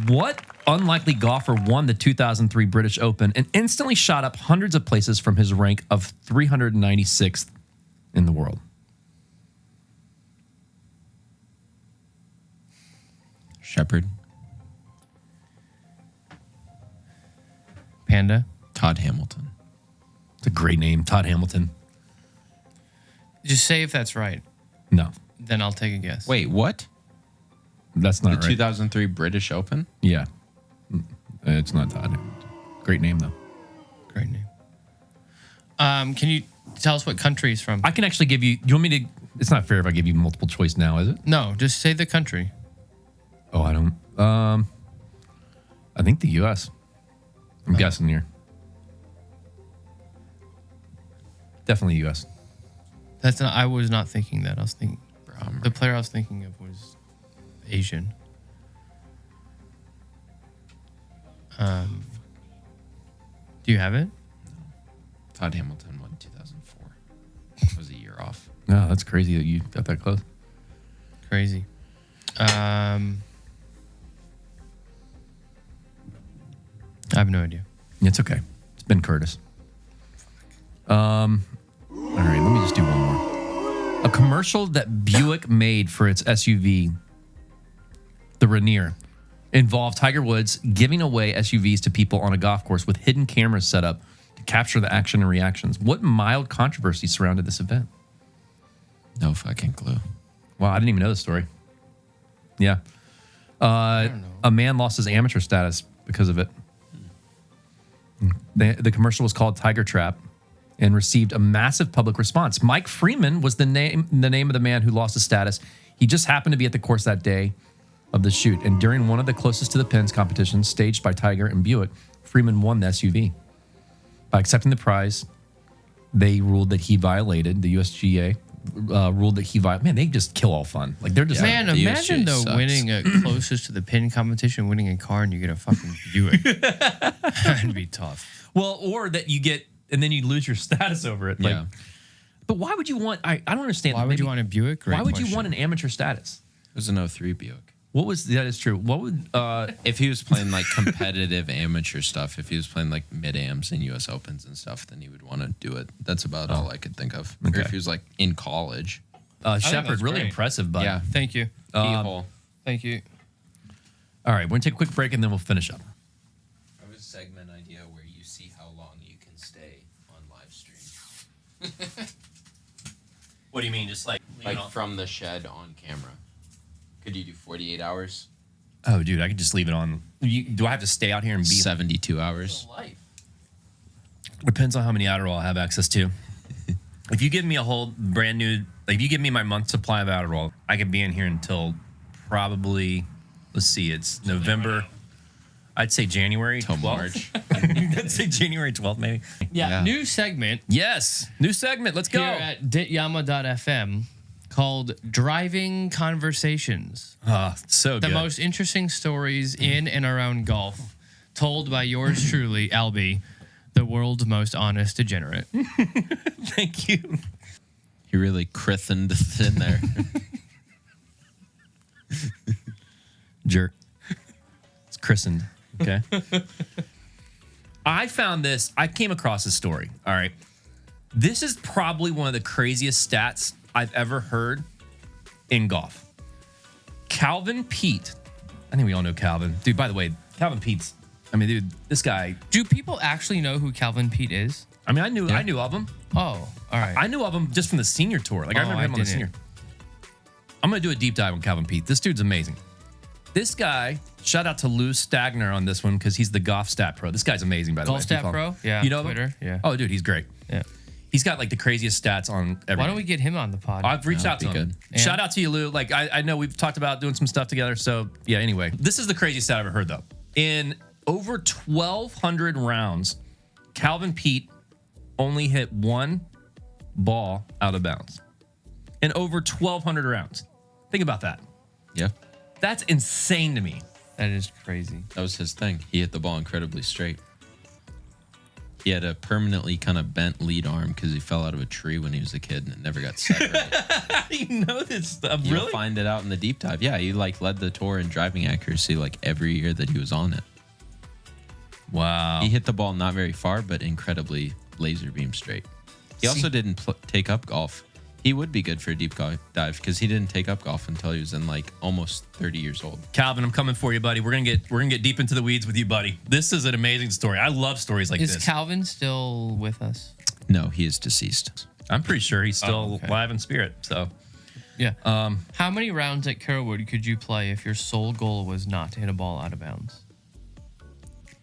What unlikely golfer won the 2003 British Open and instantly shot up hundreds of places from his rank of 396th in the world? Sheppard. Panda. Todd Hamilton. It's a great name, Todd Hamilton. Just say if that's right. No, Then I'll take a guess. Wait, what? that's not The right. 2003 British Open? Yeah. It's not Todd Hamilton. Great name, though. Great name. Can you tell us what country he's from? I can actually give you... You want me to... It's not fair if I give you multiple choice now, is it? No, just say the country. Oh, I don't... I think the U.S. I'm guessing here. Definitely U.S. That's not. I was not thinking that. I was thinking the player I was thinking of was Asian. Do you have it? Todd Hamilton won 2004. Was a year off. No, that's crazy that you got that close. Crazy. I have no idea. It's okay. It's Ben Curtis. All right, let me just do one more. A commercial that Buick made for its SUV, the Rainier, involved Tiger Woods giving away SUVs to people on a golf course with hidden cameras set up to capture the action and reactions. What mild controversy surrounded this event? No fucking clue. Wow, I didn't even know the story. Yeah. A man lost his amateur status because of it. The commercial was called Tiger Trap and received a massive public response. Mike Freeman was the name of the man who lost his status. He just happened to be at the course that day of the shoot, and during one of the closest to the pins competitions staged by Tiger and Buick, Freeman won the SUV. By accepting the prize, they ruled that he violated the USGA. Ruled that he violated. Man, they just kill all fun. Like they're just Man, the imagine USGA though sucks. winning a closest to the pin competition, winning a car, and you get a fucking Buick. That'd be tough. well, or that you get and then you lose your status over it. Like, Yeah. but why would you want? I don't understand. Why would you want a Buick? Great Why would you question. want an amateur status? It was an 03 Buick. What was that? Is true. What would If he was playing like competitive amateur stuff, if he was playing like mid-ams and U.S. Opens and stuff, then he would want to do it. That's about all I could think of. Okay. Or if he was like in college. Sheppard? that's Really great. impressive, bud. Yeah. Thank you. Keyhole. Thank you. All right, we're gonna take a quick break and then we'll finish up. I have a segment idea where you see how long you can stay on live stream. What do you mean? Just like From the shed on camera. Could you do 48 hours? Oh, dude, I could just leave it on. Do I have to stay out here and be? 72 hours? Depends on how many Adderall I have access to. If you give me a whole brand new, like if you give me my month's supply of Adderall, I could be in here until probably, let's see, it's November. I'd say January Till 12th. March. I'd say January 12th, maybe. Yeah, Yeah. new segment Yes, new segment. Let's here go. at dityama.fm called Driving Conversations. So The good. most interesting stories in and around golf, told by yours truly, Albi, the world's most honest degenerate. Thank you. He really christened us in there. Jerk. It's christened. Okay. I found this. I came across this story. All right. This is probably one of the craziest stats I've ever heard in golf. Calvin Pete. I think we all know Calvin. Dude, by the way, Calvin Pete's, I mean, dude, this guy, Do people actually know who Calvin Pete is? I mean, I knew of him. Oh, all right. I knew of him just from the senior tour. Like I remember I him on the didn't. senior. I'm going to do a deep dive on Calvin Pete. This dude's amazing. This guy, shout out to Lou Stagner on this one because he's the Golf Stat Pro. This guy's amazing, by the way. Golf Stat If you follow Pro? him. Yeah, You know him? Twitter, yeah. Oh, dude, he's great. Yeah. He's got like the craziest stats on everything. Why don't we get him on the pod? I've reached out to That'd him. be good. Shout out to you, Lou. Like I know we've talked about doing some stuff together. So yeah. Anyway, this is the craziest stat I've ever heard though. In over 1,200 rounds, Calvin Pete only hit one ball out of bounds. In over 1,200 rounds. Think about that. Yeah. That's insane to me. That is crazy. That was his thing. He hit the ball incredibly straight. He had a permanently kind of bent lead arm because he fell out of a tree when he was a kid and it never got set right. How do you know this stuff? You'll find it out in the deep dive. Yeah, he like led the tour in driving accuracy like every year that he was on it. Wow. He hit the ball not very far, but incredibly laser beam straight. He also didn't take up golf. He would be good for a deep dive because he didn't take up golf until he was in like almost 30 years old. Calvin, I'm coming for you, buddy. We're gonna get deep into the weeds with you, buddy. This is an amazing story. I love stories like Is this. Calvin still with us? No, he is deceased. I'm pretty sure he's still okay. alive in spirit. So Yeah. How many rounds at Carrollwood could you play if your sole goal was not to hit a ball out of bounds?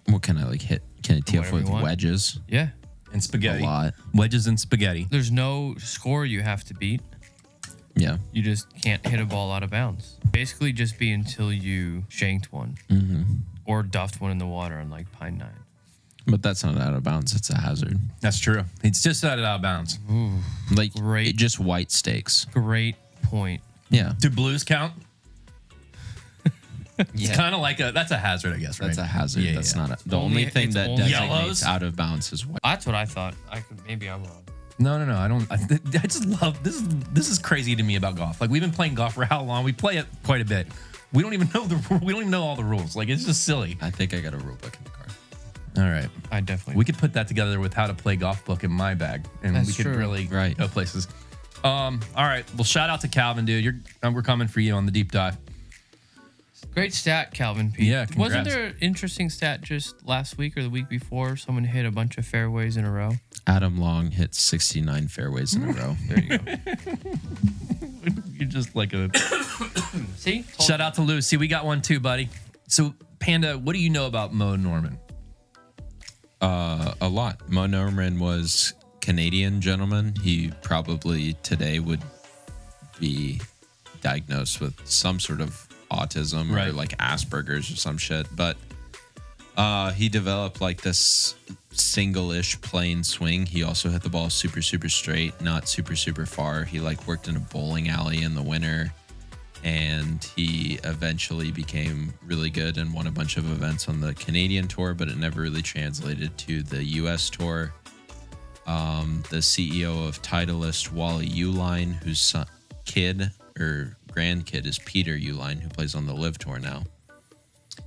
What can I like hit? Can I tee off Whatever you with want. wedges? Yeah. and spaghetti. A lot. Wedges and spaghetti. There's no score you have to beat. Yeah. You just can't hit a ball out of bounds. Basically, just be until you shanked one or duffed one in the water on like Pine 9. But that's not out of bounds. It's a hazard. That's true. It's just out of bounds. Like Great. just white stakes. Great point. Yeah. Do blues count? It's Yeah. kind of like that's a hazard, I guess, right? That's a hazard. Yeah, That's yeah. not the Only- only thing it's that only designates yellows? out of bounds is white. That's what I thought. Maybe I'm wrong. No. I don't. I just love this. This is crazy to me about golf. Like we've been playing golf for how long? We play it quite a bit. We don't even know all the rules. Like it's just silly. I think I got a rule book in the car. All right. I definitely. We could put that together with how to play golf book in my bag, and That's we could true. really Right. go places. All right. Well, shout out to Calvin, dude. We're coming for you on the deep dive. Great stat, Calvin P. Yeah, congrats. Wasn't there an interesting stat just last week or the week before? Someone hit a bunch of fairways in a row. Adam Long hit 69 fairways in a row. There you go. You're just like a... See? Shout out to Lou. See, we got one too, buddy. So, Panda, what do you know about Mo Norman? A lot. Mo Norman was Canadian gentleman. He probably today would be diagnosed with some sort of autism or like Asperger's or some shit. But he developed like this single-ish plane swing. He also hit the ball super, super straight, not super, super far. He like worked in a bowling alley in the winter, and he eventually became really good and won a bunch of events on the Canadian tour, but it never really translated to the US tour. The CEO of Titleist, Wally Uline, whose kid or grandkid is Peter Uline, who plays on the Live Tour now.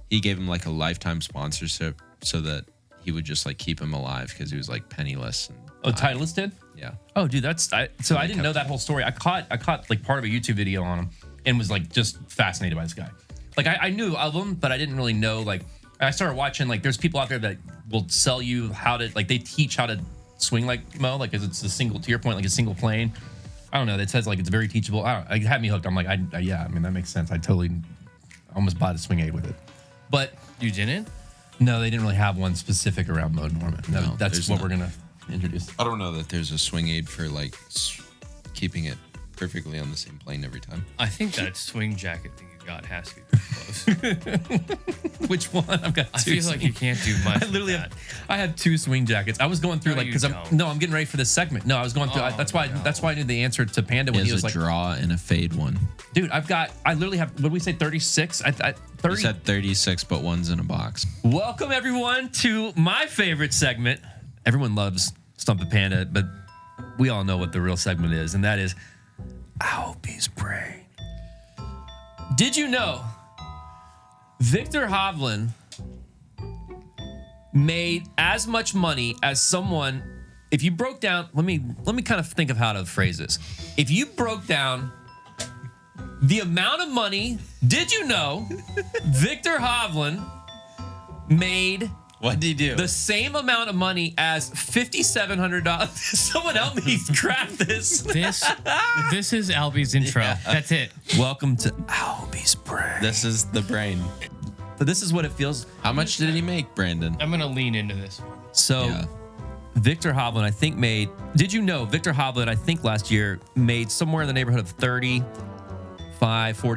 He gave him like a lifetime sponsorship so that he would just like keep him alive because he was like penniless. And Titleist did? Yeah. Oh, dude, I didn't know that whole story. I caught like part of a YouTube video on him and was like just fascinated by this guy. Like I knew of him, but I didn't really know. Like I started watching. Like there's people out there that will sell you how to like they teach how to swing like Mo, like because it's a single to your point, like a single plane. I don't know. That says like it's very teachable. I don't know, it had me hooked. I'm like, yeah. I mean, that makes sense. I totally almost bought a swing aid with it. But You didn't? no, they didn't really have one specific around Mo Norman. No, that's what we're gonna introduce. I don't know that there's a swing aid for like keeping it perfectly on the same plane every time. I think that swing jacket that you got has to be pretty close. Which one? I've got two. I feel like you can't do much. I literally with that. I have two swing jackets. I was going through No, like you because I'm getting ready for this segment. No, I was going through. Oh, that's why I knew the answer to Panda when He he has was a like, draw and a fade one. dude, I literally have. What did we say? 36. 30. He said 36, but one's in a box. Welcome everyone to my favorite segment. Everyone loves Stump the Panda, but we all know what the real segment is, and that is Albi's Brain. Did you know Victor Hovland made as much money as someone? If you broke down, let me kind of think of how to phrase this. If you broke down the amount of money, did you know Victor Hovland made What did he do? the same amount of money as $5,700? Someone help me craft this. This is Albi's intro. That's it. Welcome to Albi's Brain. This is the brain. So this is what it feels. How much did he make, Brandon? I'm gonna lean into this one. So Yeah. Victor Hovland, I think made. Did you know Victor Hovland? I think last year made somewhere in the neighborhood of $40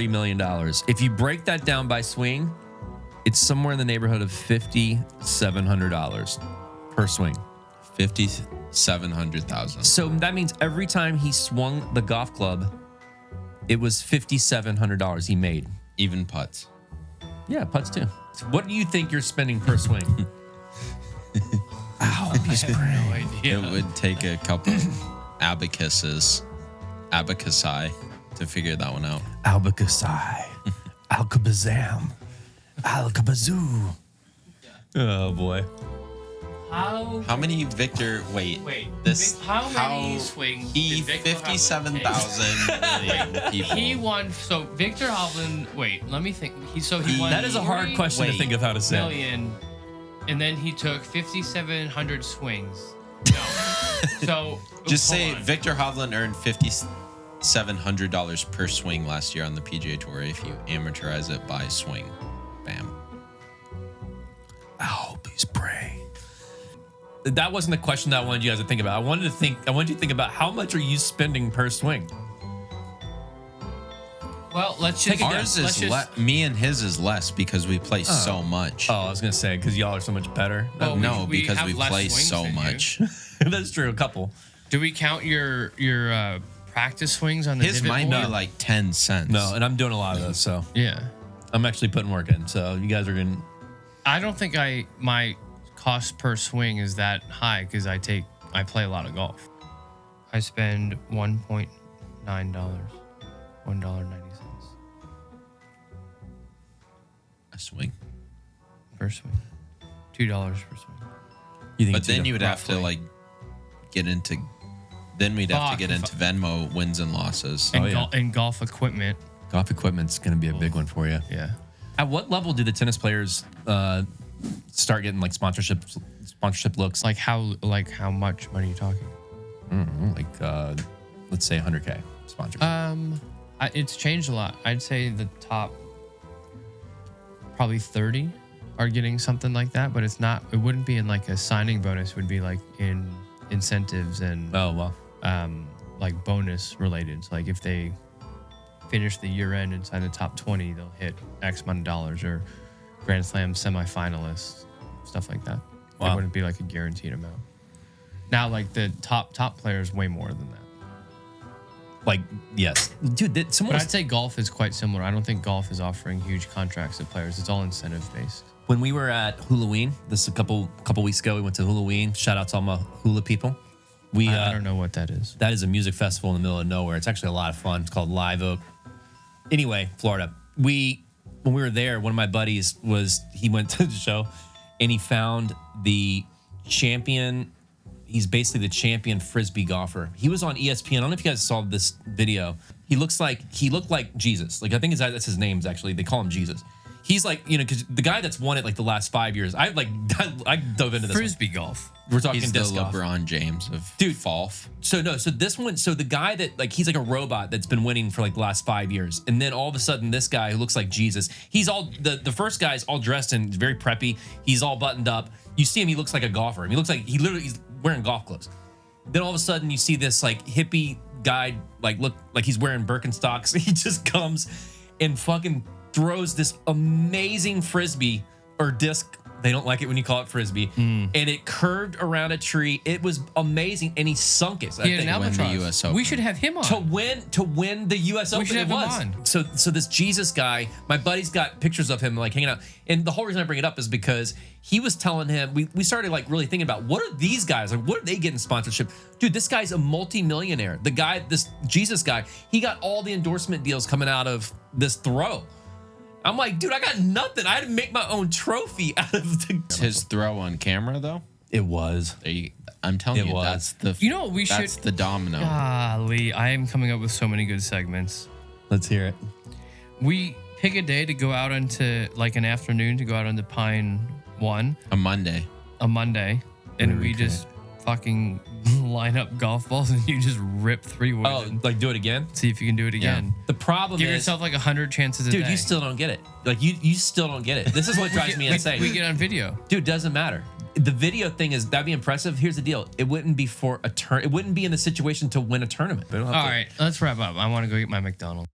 million. If you break that down by swing, it's somewhere in the neighborhood of $5,700 per swing. 57,000. So that means every time he swung the golf club, it was $5,700 he made. Even putts. Yeah, putts too. So what do you think you're spending per swing? Albi's No idea. It would take a couple abacusi to figure that one out. Albacasai, Alcabazam, Alcabazoo. Oh boy. How many Victor? Wait. This. How many swings? He did Victor Hovland 57,000 million people. take? He won. So Victor Hovland. Wait, let me think. He won. That is a hard question to think of how to say. Million, and then he took 5,700 swings. No. So Just hold say on. Victor Hovland earned $5,700 per swing last year on the PGA Tour. If you amateurize it by swing, bam. Albi's Brain. That wasn't the question that I wanted you guys to think about. I wanted you to think about how much are you spending per swing? Well, let's just. Ours is me and his is less because we play so much. Oh, I was gonna say because y'all are so much better. Oh, No, because have we less play swings so than you. much. That's true. A couple. Do we count your practice swings on the His divot might be board? like 10 cents. No, and I'm doing a lot of those, so Yeah. I'm actually putting work in. So you guys are gonna. I don't think my cost per swing is that high because I play a lot of golf. I spend $1.9, $1.90 a swing. per swing, $2 per swing. You think? But then you would have to roughly. like get into Then we'd have to get Fuck. into Venmo wins and losses. And, yeah. and golf equipment. Golf equipment's going to be a big one for you. Yeah. At what level do the tennis players start getting like sponsorship looks? Like how much money are you talking? Let's say 100K sponsorship. It's changed a lot. I'd say the top probably 30 are getting something like that, but it wouldn't be in like a signing bonus. It would be like in incentives and like bonus related. So like if they finish the year end and sign the top 20, they'll hit X amount of dollars, or Grand Slam semifinalists, stuff like that. Wow. It wouldn't be like a guaranteed amount. Now like the top players way more than that. Like, yes. Dude, But I'd say golf is quite similar. I don't think golf is offering huge contracts to players. It's all incentive based. when we were at Halloween, this is a couple weeks ago, we went to Halloween. Shout out to all my hula people. I don't know what that is. That is a music festival in the middle of nowhere. It's actually a lot of fun. It's called Live Oak. Anyway, Florida. When we were there, one of my buddies he went to the show and he found the champion. He's basically the champion Frisbee golfer. He was on ESPN. I don't know if you guys saw this video. He looked like Jesus. Like, I think that's his name, actually. They call him Jesus. He's like, because the guy that's won it like the last 5 years, I dove into this Frisbee golf. We're talking He's the disc golf. LeBron James of golf. So this one, the guy that he's like a robot that's been winning for like the last 5 years, and then all of a sudden this guy who looks like Jesus, he's all the first guy's all dressed and very preppy. He's all buttoned up. You see him, he looks like a golfer. I mean, he looks like he's wearing golf clothes. Then all of a sudden you see this like hippie guy look like he's wearing Birkenstocks. He just comes and fucking throws this amazing Frisbee or disc. They don't like it when you call it Frisbee. And it curved around a tree. It was amazing. And he sunk it. He had an win the albatross. US Open. We should have him on. To win the US Open. should have it him was. on. So this Jesus guy, my buddy's got pictures of him like hanging out. And the whole reason I bring it up is because he was telling him, we started like really thinking about what are these guys? Like, what are they getting sponsorship? Dude, this guy's a multi-millionaire. The guy, this Jesus guy, he got all the endorsement deals coming out of this throw. I'm like, dude, I got nothing. I had to make my own trophy out of the. His throw on camera, though. It was. I'm telling It you, was. that's the. You know what we That's should- the domino. Golly, I am coming up with so many good segments. Let's hear it. We pick a day to go out into like an afternoon to go out onto Pine 1, A Monday. and we just fucking line up golf balls and you just rip 3 wood Oh, and like do it again? see if you can do it again. The problem Give is, yourself like 100 chances a day. dude, you still don't get it. Like you still don't get it. This is what drives me insane. We get on video. Dude, doesn't matter. The video thing that'd be impressive. Here's the deal. It wouldn't be for a turn. It wouldn't be in the situation to win a tournament. All right, let's wrap up. I want to go get my McDonald's.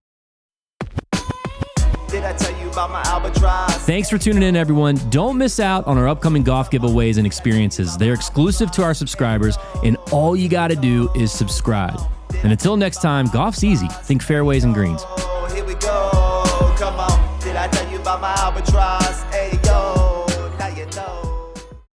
Did I tell you about my albatross? Thanks for tuning in, everyone. Don't miss out on our upcoming golf giveaways and experiences. They're exclusive to our subscribers, and all you got to do is subscribe. And until next time, golf's easy. Think fairways and greens. Oh, here we go. Come on. Did I tell you about my albatross?